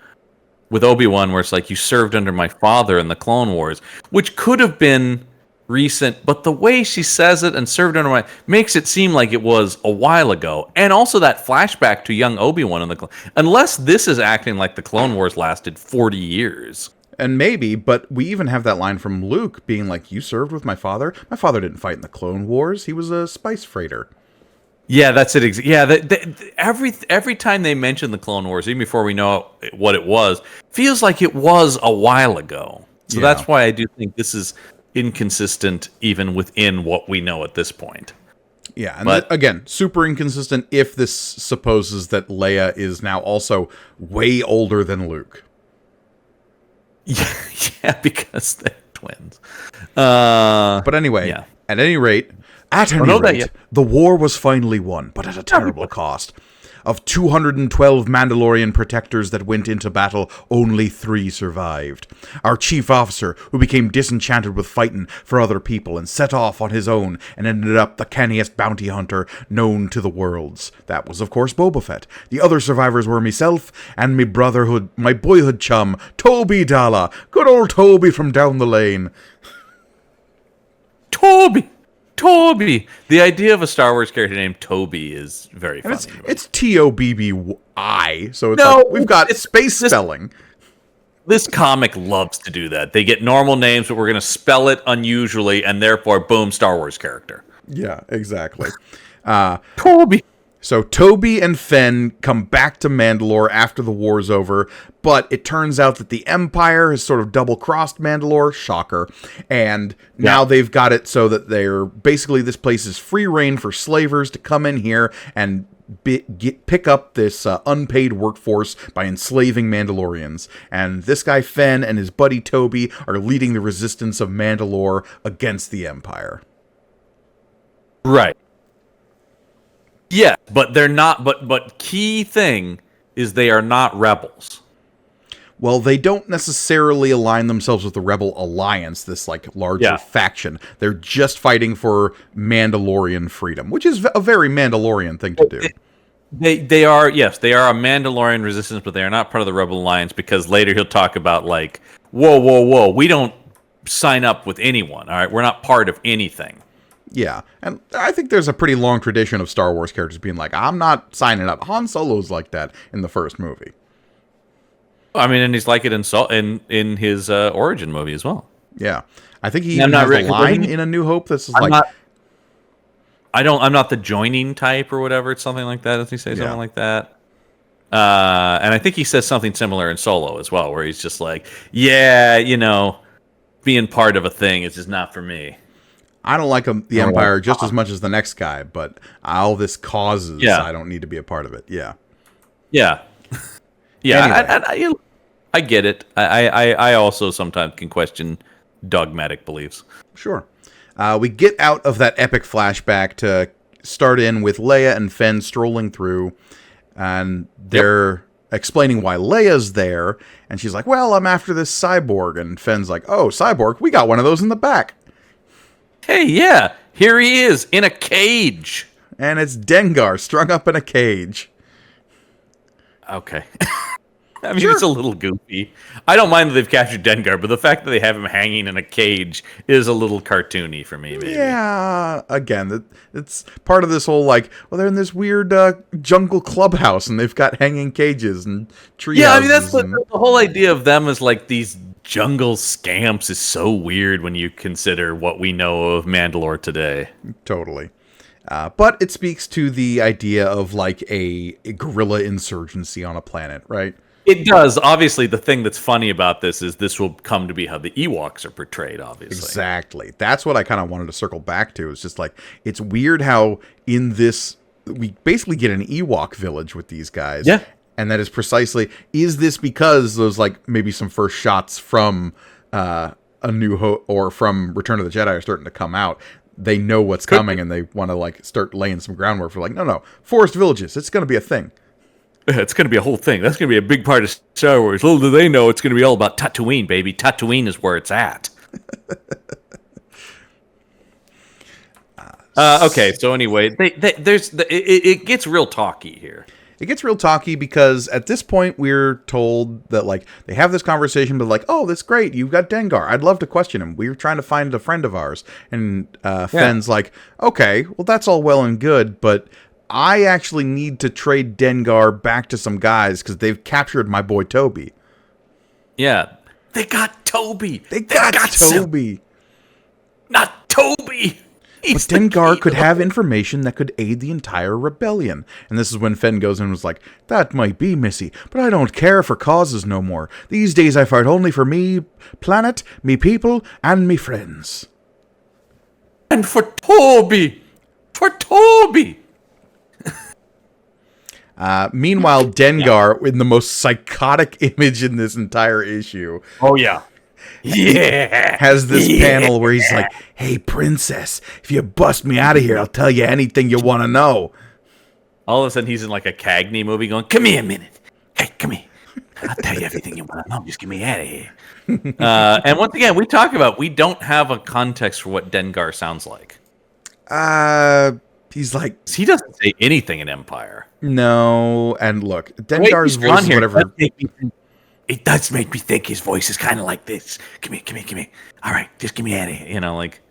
where it's like, you served under my father in the Clone Wars, which could have been recent, but the way she says it and served under my makes it seem like it was a while ago. And also that flashback to young Obi-Wan in the unless this is acting like the Clone Wars lasted 40 years. And maybe, but we even have that line from Luke being like, you served with my father? My father didn't fight in the Clone Wars. He was a spice freighter. Yeah, that's it. Every time they mention the Clone Wars, even before we know what it was, feels like it was a while ago. So that's why I do think this is inconsistent even within what we know at this point. Yeah, and again, super inconsistent if this supposes that Leia is now also way older than Luke. Yeah, because they're twins. But anyway, at any rate, the war was finally won, but at a terrible cost. Of 212 Mandalorian protectors that went into battle, only 3 survived. Our chief officer, who became disenchanted with fighting for other people and set off on his own and ended up the canniest bounty hunter known to the worlds. That was, of course, Boba Fett. The other survivors were myself and my boyhood chum, Toby Dalla. Good old Toby from down the lane. Toby! The idea of a Star Wars character named Toby is very funny. It's Tobbi, so it's like we've got space spelling. This comic loves to do that. They get normal names, but we're going to spell it unusually, and therefore, boom, Star Wars character. Yeah, exactly. Toby. So Toby and Fenn come back to Mandalore after the war's over, but it turns out that the Empire has sort of double-crossed Mandalore, shocker, and now they've got it so that they're basically, this place is free reign for slavers to come in here and pick up this unpaid workforce by enslaving Mandalorians. And this guy Fenn and his buddy Toby are leading the resistance of Mandalore against the Empire. Right. Yeah, but they're not. But key thing is they are not rebels. Well, they don't necessarily align themselves with the Rebel Alliance, this like larger faction. They're just fighting for Mandalorian freedom, which is a very Mandalorian thing to do. They are a Mandalorian resistance, but they are not part of the Rebel Alliance, because later he'll talk about like, whoa, we don't sign up with anyone. All right, we're not part of anything. Yeah, and I think there's a pretty long tradition of Star Wars characters being like, I'm not signing up. Han Solo's like that in the first movie. I mean, and he's like it in his origin movie as well. Yeah, I think he even has a line in A New Hope that's like, I'm not the joining type or whatever. It's something like that. Does he say something like that? And I think he says something similar in Solo as well, where he's just like, yeah, being part of a thing is just not for me. I don't like the Empire just as much as the next guy, but all this causes, I don't need to be a part of it. Yeah. Yeah. Yeah. Anyway. I get it. I also sometimes can question dogmatic beliefs. Sure. We get out of that epic flashback to start in with Leia and Fenn strolling through, and they're explaining why Leia's there, and she's like, well, I'm after this cyborg, and Fenn's like, oh, cyborg? We got one of those in the back. Hey, yeah, here he is, in a cage. And it's Dengar, strung up in a cage. Okay. I mean, it's a little goofy. I don't mind that they've captured Dengar, but the fact that they have him hanging in a cage is a little cartoony for me, maybe. Yeah, again, it's part of this whole, like, well, they're in this weird jungle clubhouse, and they've got hanging cages and tree houses. Yeah, I mean, that's the whole idea of them as, like, these jungle scamps is so weird when you consider what we know of Mandalore today. Totally. But it speaks to the idea of, like, a guerrilla insurgency on a planet, right? It does. Obviously, the thing that's funny about this is this will come to be how the Ewoks are portrayed, obviously. Exactly. That's what I kind of wanted to circle back to. It's just like, it's weird how in this, we basically get an Ewok village with these guys. Yeah. And that is precisely, is this because those, like, maybe some first shots from A New Hope or from Return of the Jedi are starting to come out? They know what's coming and they want to, like, start laying some groundwork for, like, no, forest villages, it's going to be a thing. It's going to be a whole thing. That's going to be a big part of Star Wars. Little do they know it's going to be all about Tatooine, baby. Tatooine is where it's at. Okay, so anyway, it gets real talky here. It gets real talky because at this point we're told that, like, they have this conversation, but like, oh, that's great. You've got Dengar. I'd love to question him. We're trying to find a friend of ours. And Fenn's like, okay, well, that's all well and good, but I actually need to trade Dengar back to some guys because they've captured my boy Toby. Yeah. They got Toby. They got Toby. Not Toby. But Dengar could have information that could aid the entire rebellion. And this is when Fenn goes in and was like, that might be, Missy, but I don't care for causes no more. These days I fight only for me planet, me people, and me friends. And for Toby. For Toby. Meanwhile, Dengar, in the most psychotic image in this entire issue. Oh, yeah. Yeah. Has this panel where he's like, hey, princess, if you bust me out of here, I'll tell you anything you want to know. All of a sudden, he's in like a Cagney movie going, come here a minute. Hey, come here. I'll tell you everything you want to know. Just get me out of here. And once again, we don't have a context for what Dengar sounds like. He's like... He doesn't say anything in Empire. No, and look, Dengar's voice is whatever... It does make me think his voice is kind of like this. Come here. All right, just get me out of here. Like...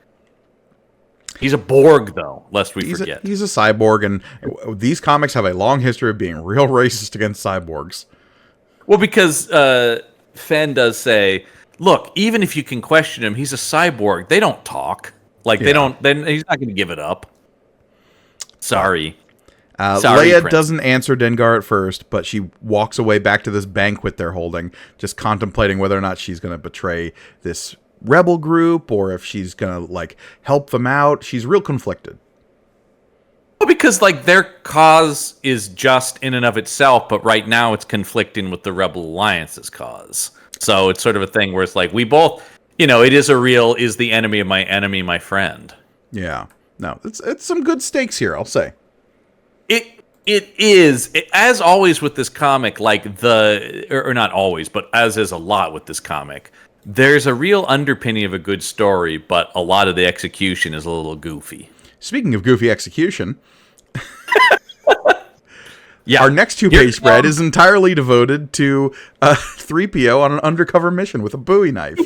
He's a Borg, though, lest we forget. He's a cyborg, and these comics have a long history of being real racist against cyborgs. Well, because Fenn does say, look, even if you can question him, he's a cyborg. They don't talk. Like, they don't... Then he's not going to give it up. Sorry. Leia Prince. doesn't answer Dengar at first, but she walks away back to this banquet they're holding, just contemplating whether or not she's going to betray this rebel group or if she's going to, like, help them out. She's real conflicted. Well, because, like, their cause is just in and of itself, but right now it's conflicting with the Rebel Alliance's cause. So it's sort of a thing where it's like, we both, it is is the enemy of my enemy my friend. Yeah. No, it's some good stakes here, I'll say. It is, as always with this comic, like or not always, but as is a lot with this comic, there's a real underpinning of a good story, but a lot of the execution is a little goofy. Speaking of goofy execution, yeah, our next two-page spread is entirely devoted to 3PO on an undercover mission with a Bowie knife.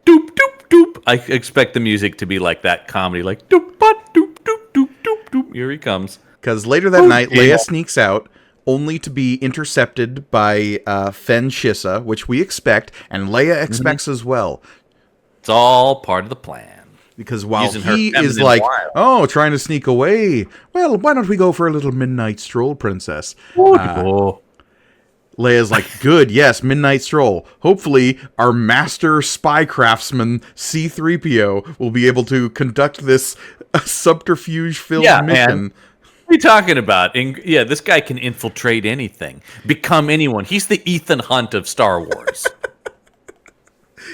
Doop, doop. I expect the music to be like that comedy, like doop, ba, doop, doop, doop, doop, doop. Here he comes. Because later that night, Leia sneaks out, only to be intercepted by Fen Shissa, which we expect, and Leia expects as well. It's all part of the plan. Because while he is like, oh, trying to sneak away, well, why don't we go for a little midnight stroll, princess? Leia's like, good, yes, midnight stroll. Hopefully, our master spy craftsman, C-3PO, will be able to conduct this subterfuge-filled mission. Man. What are you talking about? This guy can infiltrate anything, become anyone. He's the Ethan Hunt of Star Wars.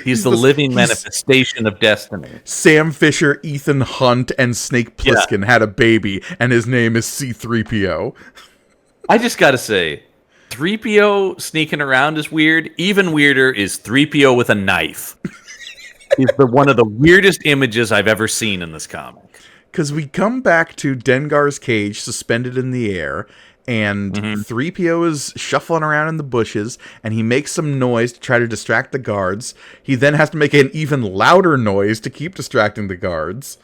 He's the living manifestation of destiny. Sam Fisher, Ethan Hunt, and Snake Plissken had a baby, and his name is C-3PO. I just gotta say, 3PO sneaking around is weird. Even weirder is 3PO with a knife. He's one of the weirdest images I've ever seen in this comic. Because we come back to Dengar's cage suspended in the air, and 3PO is shuffling around in the bushes, and he makes some noise to try to distract the guards. He then has to make an even louder noise to keep distracting the guards.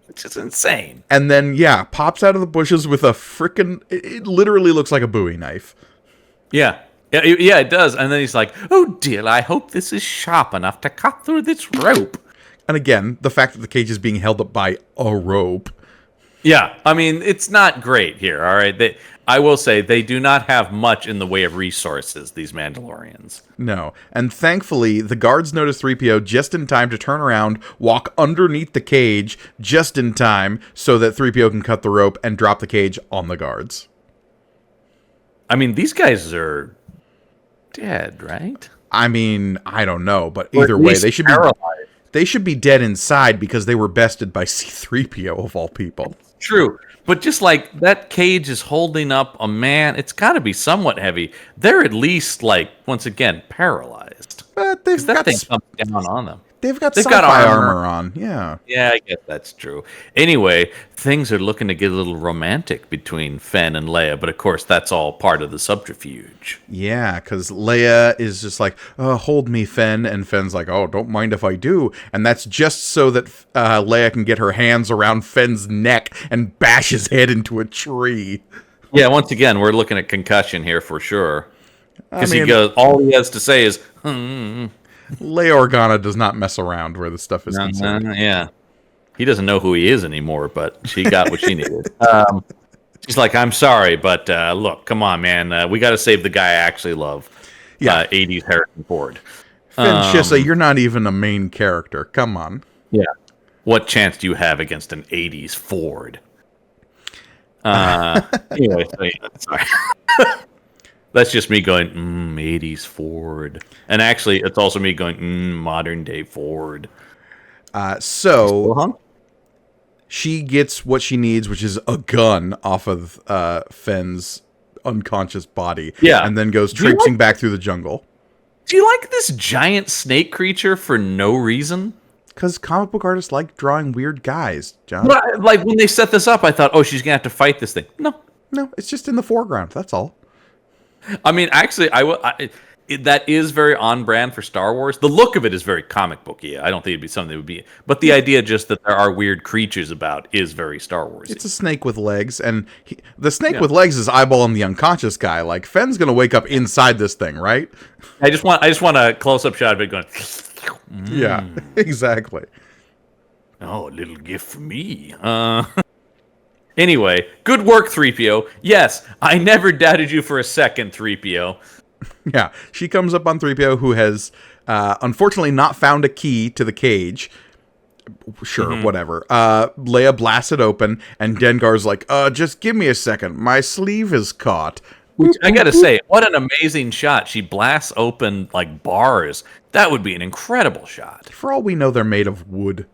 Which is insane. And then, pops out of the bushes with a frickin'... It literally looks like a Bowie knife. Yeah, it does. And then he's like, oh dear, I hope this is sharp enough to cut through this rope. And again, the fact that the cage is being held up by a rope. Yeah, I mean, it's not great here, all right? I will say, they do not have much in the way of resources, these Mandalorians. No, and thankfully, the guards notice 3PO just in time to turn around, walk underneath the cage just in time, so that 3PO can cut the rope and drop the cage on the guards. I mean, these guys are dead, right? I mean, I don't know, but either way, they should paralyzed. They should be dead inside because they were bested by C-3PO of all people. True. But just like that cage is holding up a man, it's got to be somewhat heavy. They're at least, once again, paralyzed. But that thing comes down on them. They've got armor on. Yeah. Yeah, I guess that's true. Anyway, things are looking to get a little romantic between Fen and Leia, but of course that's all part of the subterfuge. Yeah, because Leia is just like, oh, hold me, Fen, and Fen's like, oh, don't mind if I do, and that's just so that Leia can get her hands around Fen's neck and bash his head into a tree. Yeah, once again, we're looking at concussion here for sure. Because all he has to say is, Leia Organa does not mess around where the stuff is concerned. Yeah. He doesn't know who he is anymore, but she got what she needed. She's like, I'm sorry, but look, come on, man. We got to save the guy I actually love. 80s Harrison Ford. Finn Shissa, you're not even a main character. Come on. Yeah. What chance do you have against an 80s Ford? Anyway, sorry. That's just me going, 80s Ford. And actually, it's also me going, modern day Ford. So she gets what she needs, which is a gun off of Fenn's unconscious body. Yeah. And then goes traipsing back through the jungle. Do you like this giant snake creature for no reason? Because comic book artists like drawing weird guys, John. Like, when they set this up, I thought, she's going to have to fight this thing. No, it's just in the foreground. That's all. I mean, actually, that is very on brand for Star Wars. The look of it is very comic booky. I don't think it'd be something that would be. But the idea just that there are weird creatures about is very Star Wars. It's a snake with legs, and the snake with legs is eyeballing the unconscious guy. Like, Fenn's gonna wake up inside this thing, right? I just want a close up shot of it going. Yeah, exactly. Oh, a little gift for me. Anyway, good work, 3PO. Yes, I never doubted you for a second, 3PO. Yeah, she comes up on 3PO, who has unfortunately not found a key to the cage. Sure, whatever. Leia blasts it open, and Dengar's like, just give me a second. My sleeve is caught. Which, I gotta say, what an amazing shot. She blasts open, bars. That would be an incredible shot. For all we know, they're made of wood.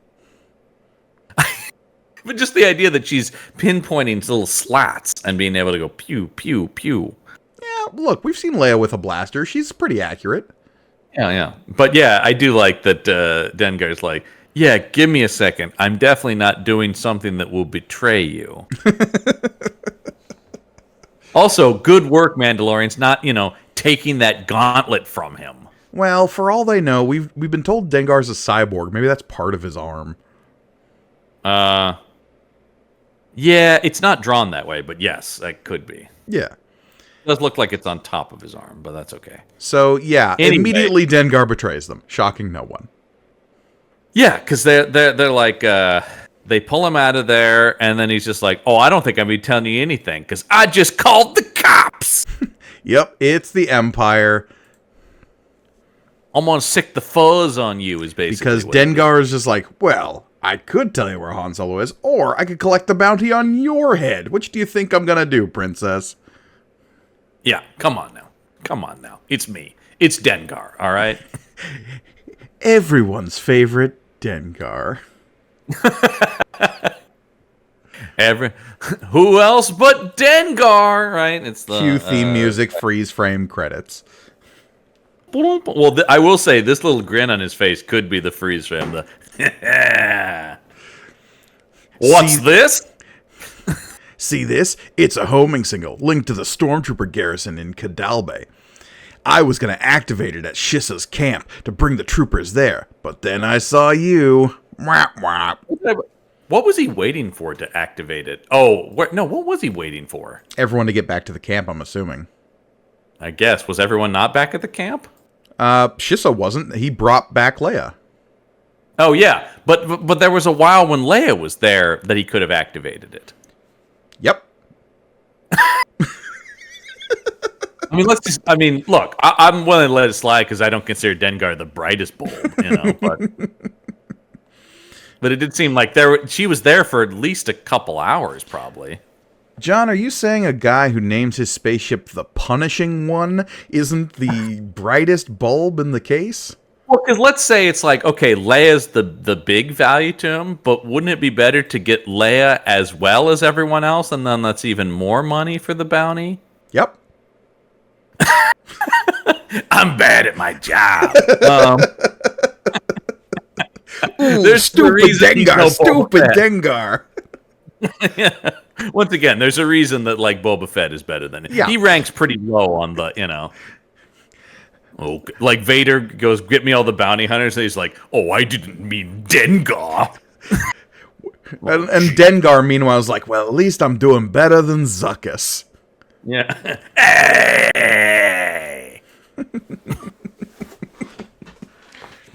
But just the idea that she's pinpointing little slats and being able to go pew, pew, pew. Yeah, look, we've seen Leia with a blaster. She's pretty accurate. Yeah. But yeah, I do like that Dengar's like, yeah, give me a second. I'm definitely not doing something that will betray you. Also, good work, Mandalorians, not, taking that gauntlet from him. Well, for all they know, we've been told Dengar's a cyborg. Maybe that's part of his arm. Yeah, it's not drawn that way, but yes, that could be. Yeah. It does look like it's on top of his arm, but that's okay. So, yeah, Anyway. immediately Dengar betrays them, shocking no one. Yeah, because they're like, they pull him out of there, and then he's just like, oh, I don't think I'm going to be telling you anything, because I just called the cops! Yep, it's the Empire. I'm going to sick the fuzz on you, is basically Because what it is. Dengar is just like, well, I could tell you where Han Solo is, or I could collect the bounty on your head. Which do you think I'm going to do, princess? Yeah, come on now. Come on now. It's me. It's Dengar, all right? Everyone's favorite Dengar. Who else but Dengar, right? It's the Cue theme music, freeze frame credits. Well, I will say this little grin on his face could be the freeze frame. What's this? See this? It's a homing signal linked to the stormtrooper garrison in Cadalbe. I was going to activate it at Shissa's camp to bring the troopers there, but then I saw you. Wah, wah. What was he waiting for to activate it? Oh, no, what was he waiting for? Everyone to get back to the camp, I'm assuming. I guess. Was everyone not back at the camp? Shissa wasn't. He brought back Leia. Oh, yeah. But there was a while when Leia was there that he could have activated it. Yep. Look, I'm willing to let it slide because I don't consider Dengar the brightest bulb, but it did seem like she was there for at least a couple hours, probably. John, are you saying a guy who names his spaceship the Punishing One isn't the brightest bulb in the case? Well, because let's say it's like, okay, Leia's the big value to him, but wouldn't it be better to get Leia as well as everyone else, and then that's even more money for the bounty? Yep. I'm bad at my job. There's stupid Dengar, stupid Dengar. Yeah. Once again, there's a reason that like Boba Fett is better than him. Yeah. He ranks pretty low on the, Oh, like Vader goes, get me all the bounty hunters. And he's like, oh, I didn't mean Dengar. and Dengar, meanwhile, is like, well, at least I'm doing better than Zuckuss. Yeah. Hey!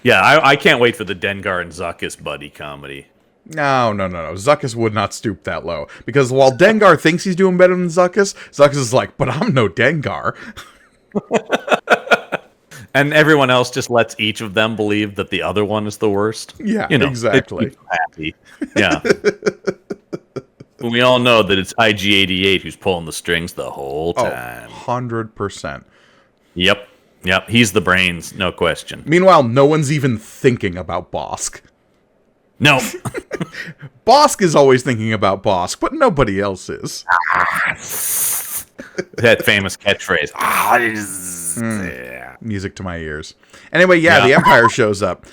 Yeah, I can't wait for the Dengar and Zuckuss buddy comedy. No. Zuckuss would not stoop that low. Because while Dengar thinks he's doing better than Zuckuss, Zuckuss is like, but I'm no Dengar. And everyone else just lets each of them believe that the other one is the worst. Yeah, exactly. Happy. Yeah. We all know that it's IG-88 who's pulling the strings the whole time. 100%. Yep. He's the brains, no question. Meanwhile, no one's even thinking about Bosk. No. Bosk is always thinking about Bosk, but nobody else is. That famous catchphrase. Music to my ears. Anyway, the Empire shows up.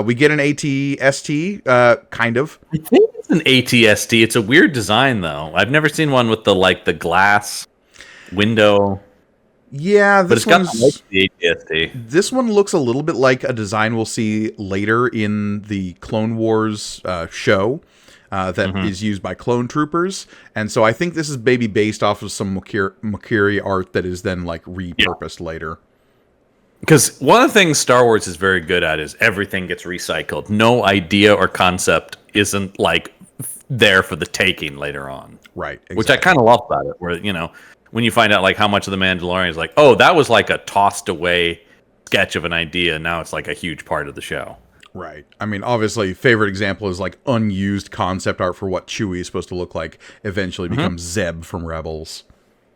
We get an AT-ST, kind of. I think it's an AT-ST. It's a weird design, though. I've never seen one with the glass window. Yeah, but it's got the AT-ST. This one looks a little bit like a design we'll see later in the Clone Wars show. That is used by clone troopers, and so I think this is maybe based off of some Makiri art that is then like repurposed later. Because one of the things Star Wars is very good at is everything gets recycled. No idea or concept isn't like there for the taking later on. Right. Exactly. Which I kind of love about it, where when you find out like how much of the Mandalorian is like, oh, that was like a tossed away sketch of an idea, and now it's like a huge part of the show. Right. I mean, obviously, favorite example is like unused concept art for what Chewie is supposed to look like eventually becomes Zeb from Rebels.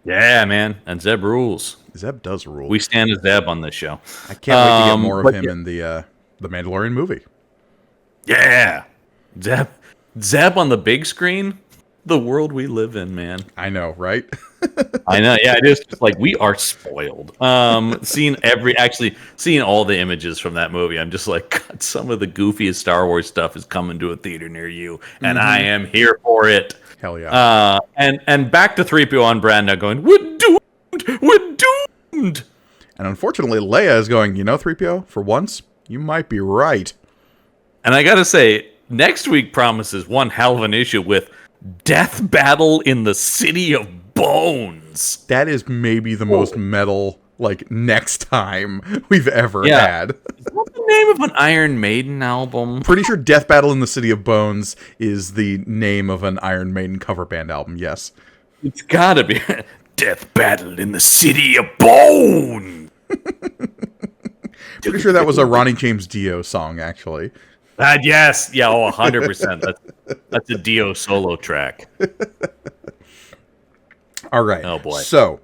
Yeah, man. And Zeb rules. Zeb does rule. We stand as Zeb on this show. I can't wait to get more of him in the Mandalorian movie. Yeah. Zeb on the big screen. The world we live in, man. I know, right? I know. Yeah, it is just like we are spoiled. Seeing all the images from that movie, I'm just like, God, some of the goofiest Star Wars stuff is coming to a theater near you, and I am here for it. Hell yeah. And back to 3PO on brand now going, we're doomed. And And unfortunately, Leia is going, 3PO, for once, you might be right. And I gotta say, next week promises one hell of an issue with Death Battle in the City of Bones. That is maybe the most metal, next time we've ever had. Is that the name of an Iron Maiden album? Pretty sure Death Battle in the City of Bones is the name of an Iron Maiden cover band album, yes. It's gotta be. Death Battle in the City of Bone. Pretty sure that was a Ronnie James Dio song, actually. Yes. Yeah, 100%. That's a Dio solo track. All right. Oh, boy. So,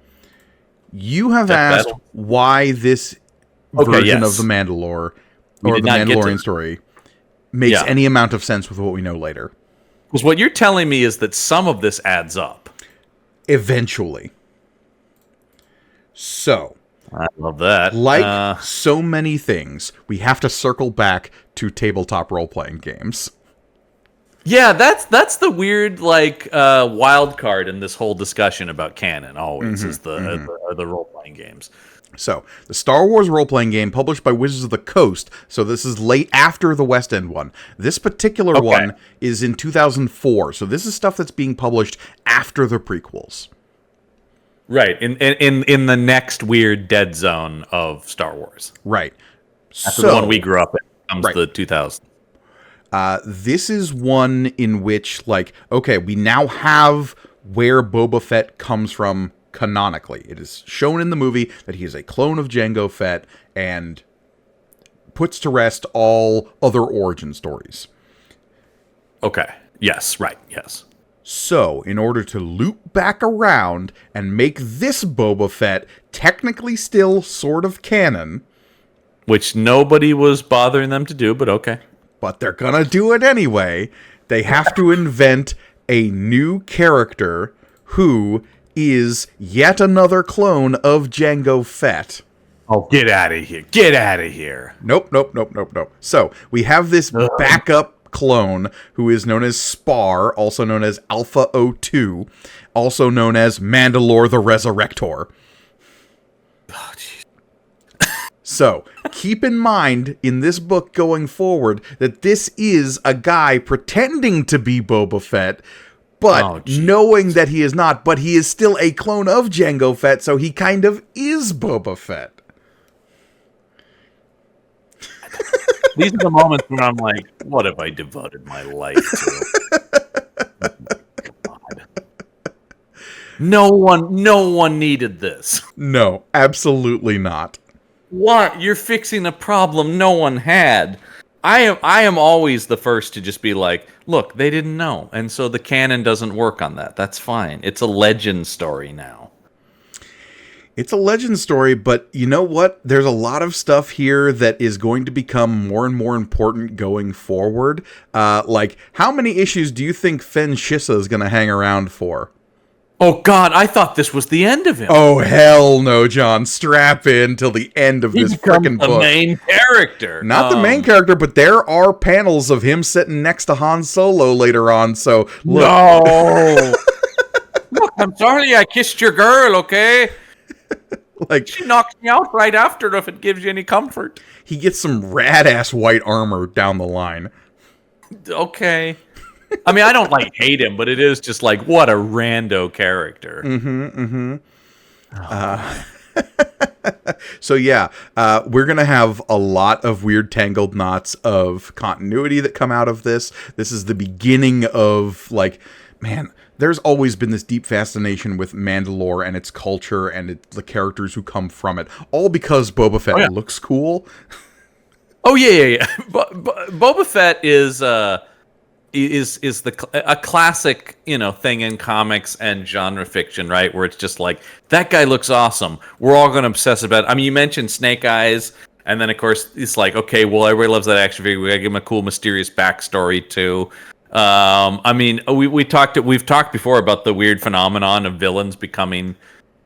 you have Death asked Battle? why this version of The Mandalore, or the Mandalorian story, makes any amount of sense with what we know later. Because what you're telling me is that some of this adds up. Eventually. So, I love that. like so many things, we have to circle back to tabletop role-playing games. Yeah, that's the weird wild card in this whole discussion about canon. Always is the role-playing games. So, the Star Wars role-playing game published by Wizards of the Coast, so this is late after the West End one. This particular one is in 2004, so this is stuff that's being published after the prequels. Right, in the next weird dead zone of Star Wars. Right. After the one we grew up in comes the 2000s. This is one in which, we now have where Boba Fett comes from canonically. It is shown in the movie that he is a clone of Jango Fett and puts to rest all other origin stories. Okay. Yes, right, yes. So, in order to loop back around and make this Boba Fett technically still sort of canon... Which nobody was bothering them to do, but okay. But they're gonna do it anyway. They have to invent a new character who is yet another clone of Jango Fett. Oh, get out of here. Get out of here. Nope. So, we have this backup clone who is known as Spar, also known as Alpha O2, also known as Mandalore the Resurrector. Oh, jeez. So, keep in mind in this book going forward that this is a guy pretending to be Boba Fett, but knowing that he is not, but he is still a clone of Jango Fett, so he kind of is Boba Fett. These are the moments when I'm like, what have I devoted my life to? God. No one needed this. No, absolutely not. What? You're fixing a problem no one had. I am always the first to just be like, look, they didn't know, and so the canon doesn't work on that. That's fine. It's a legend story now. It's a legend story, but you know what? There's a lot of stuff here that is going to become more and more important going forward. How many issues do you think Fen Shissa is going to hang around for? Oh, God, I thought this was the end of him. Oh, hell no, John. Strap in till the end of this frickin' book. The main character. Not the main character, but there are panels of him sitting next to Han Solo later on, so look. No! Look, I'm sorry I kissed your girl, okay? She knocks me out right after if it gives you any comfort. He gets some rad-ass white armor down the line. Okay. I mean, I don't hate him, but it is just what a rando character. So yeah, we're going to have a lot of weird tangled knots of continuity that come out of this. This is the beginning of, there's always been this deep fascination with Mandalore and its culture and the characters who come from it, all because Boba Fett looks cool. Oh, yeah. Boba Fett is a classic, thing in comics and genre fiction, right? Where it's just that guy looks awesome. We're all going to obsess about it. I mean, you mentioned Snake Eyes, and then of course it's okay, well, everybody loves that action figure. We got to give him a cool, mysterious backstory too. I mean, we've talked before about the weird phenomenon of villains becoming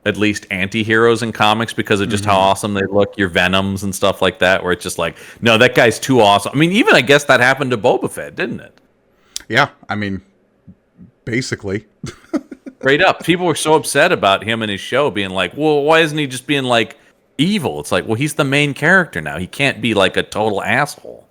at least anti-heroes in comics because of just how awesome they look, your Venoms and stuff like that, where it's just no, that guy's too awesome. I mean, even I guess that happened to Boba Fett, didn't it? Yeah, I mean, basically. Straight up. People were so upset about him and his show being well, why isn't he just being evil. It's like, well, he's the main character now. He can't be like a total asshole.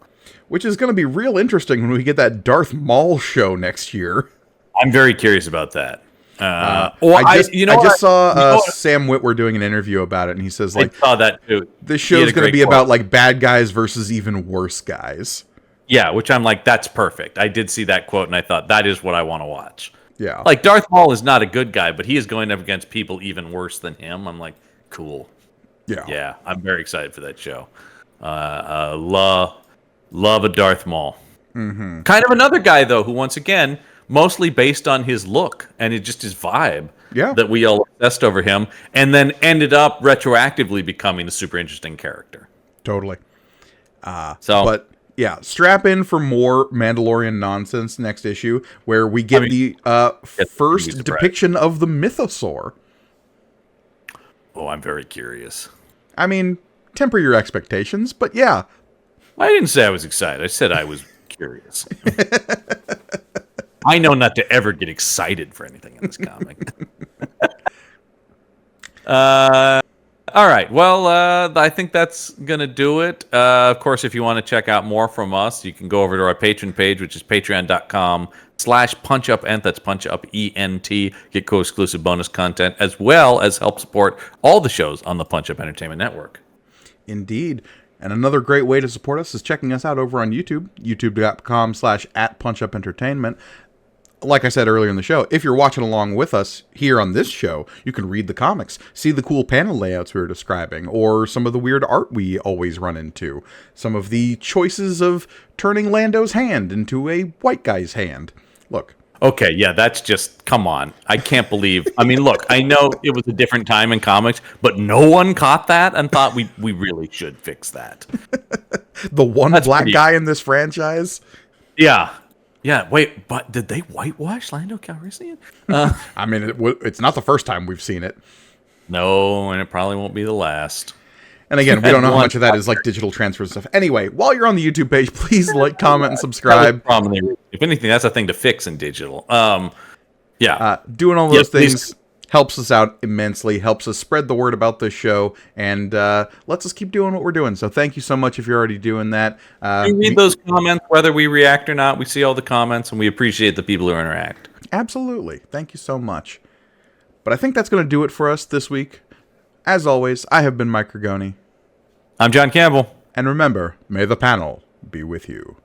Which is going to be real interesting when we get that Darth Maul show next year. I'm very curious about that. I just saw Sam Witwer doing an interview about it, and he says, like, I saw that too. This show is going to be about like bad guys versus even worse guys. Yeah, which I'm like, that's perfect. I did see that quote, and I thought that is what I want to watch. Yeah, like Darth Maul is not a good guy, but he is going up against people even worse than him. I'm like, cool. Yeah, I'm very excited for that show. Love a Darth Maul. Mm-hmm. Kind of another guy though, who once again, mostly based on his look and just his vibe, that we all obsessed over him, and then ended up retroactively becoming a super interesting character. Totally. But yeah, strap in for more Mandalorian nonsense next issue, where we get the first depiction of the Mythosaur. Oh, I'm very curious. I mean, temper your expectations, but yeah. I didn't say I was excited. I said I was curious. I know not to ever get excited for anything in this comic. All right. Well, I think that's going to do it. Of course, if you want to check out more from us, you can go over to our Patreon page, which is patreon.com/punchupent. That's punchupent. Get co-exclusive bonus content, as well as help support all the shows on the Punch Up Entertainment Network. Indeed. And another great way to support us is checking us out over on YouTube, youtube.com/@punchupentertainment. Like I said earlier in the show, if you're watching along with us here on this show, you can read the comics, see the cool panel layouts we were describing, or some of the weird art we always run into, some of the choices of turning Lando's hand into a white guy's hand. Look. Okay, yeah, that's just, come on. I can't believe, I mean, look, I know it was a different time in comics, but no one caught that and thought we really should fix that. The one black guy in this franchise? Yeah. Yeah, wait, but did they whitewash Lando Calrissian? I mean, it's not the first time we've seen it. No, and it probably won't be the last. And again, we don't know how much of that is like digital transfer stuff. Anyway, while you're on the YouTube page, please like, comment, and subscribe. If anything, that's a thing to fix in digital. Doing all those things helps us out immensely, helps us spread the word about this show, and lets us keep doing what we're doing. So thank you so much if you're already doing that. We read those comments, whether we react or not. We see all the comments, and we appreciate the people who interact. Absolutely. Thank you so much. But I think that's going to do it for us this week. As always, I have been Mike Rigoni. I'm John Campbell. And remember, may the panel be with you.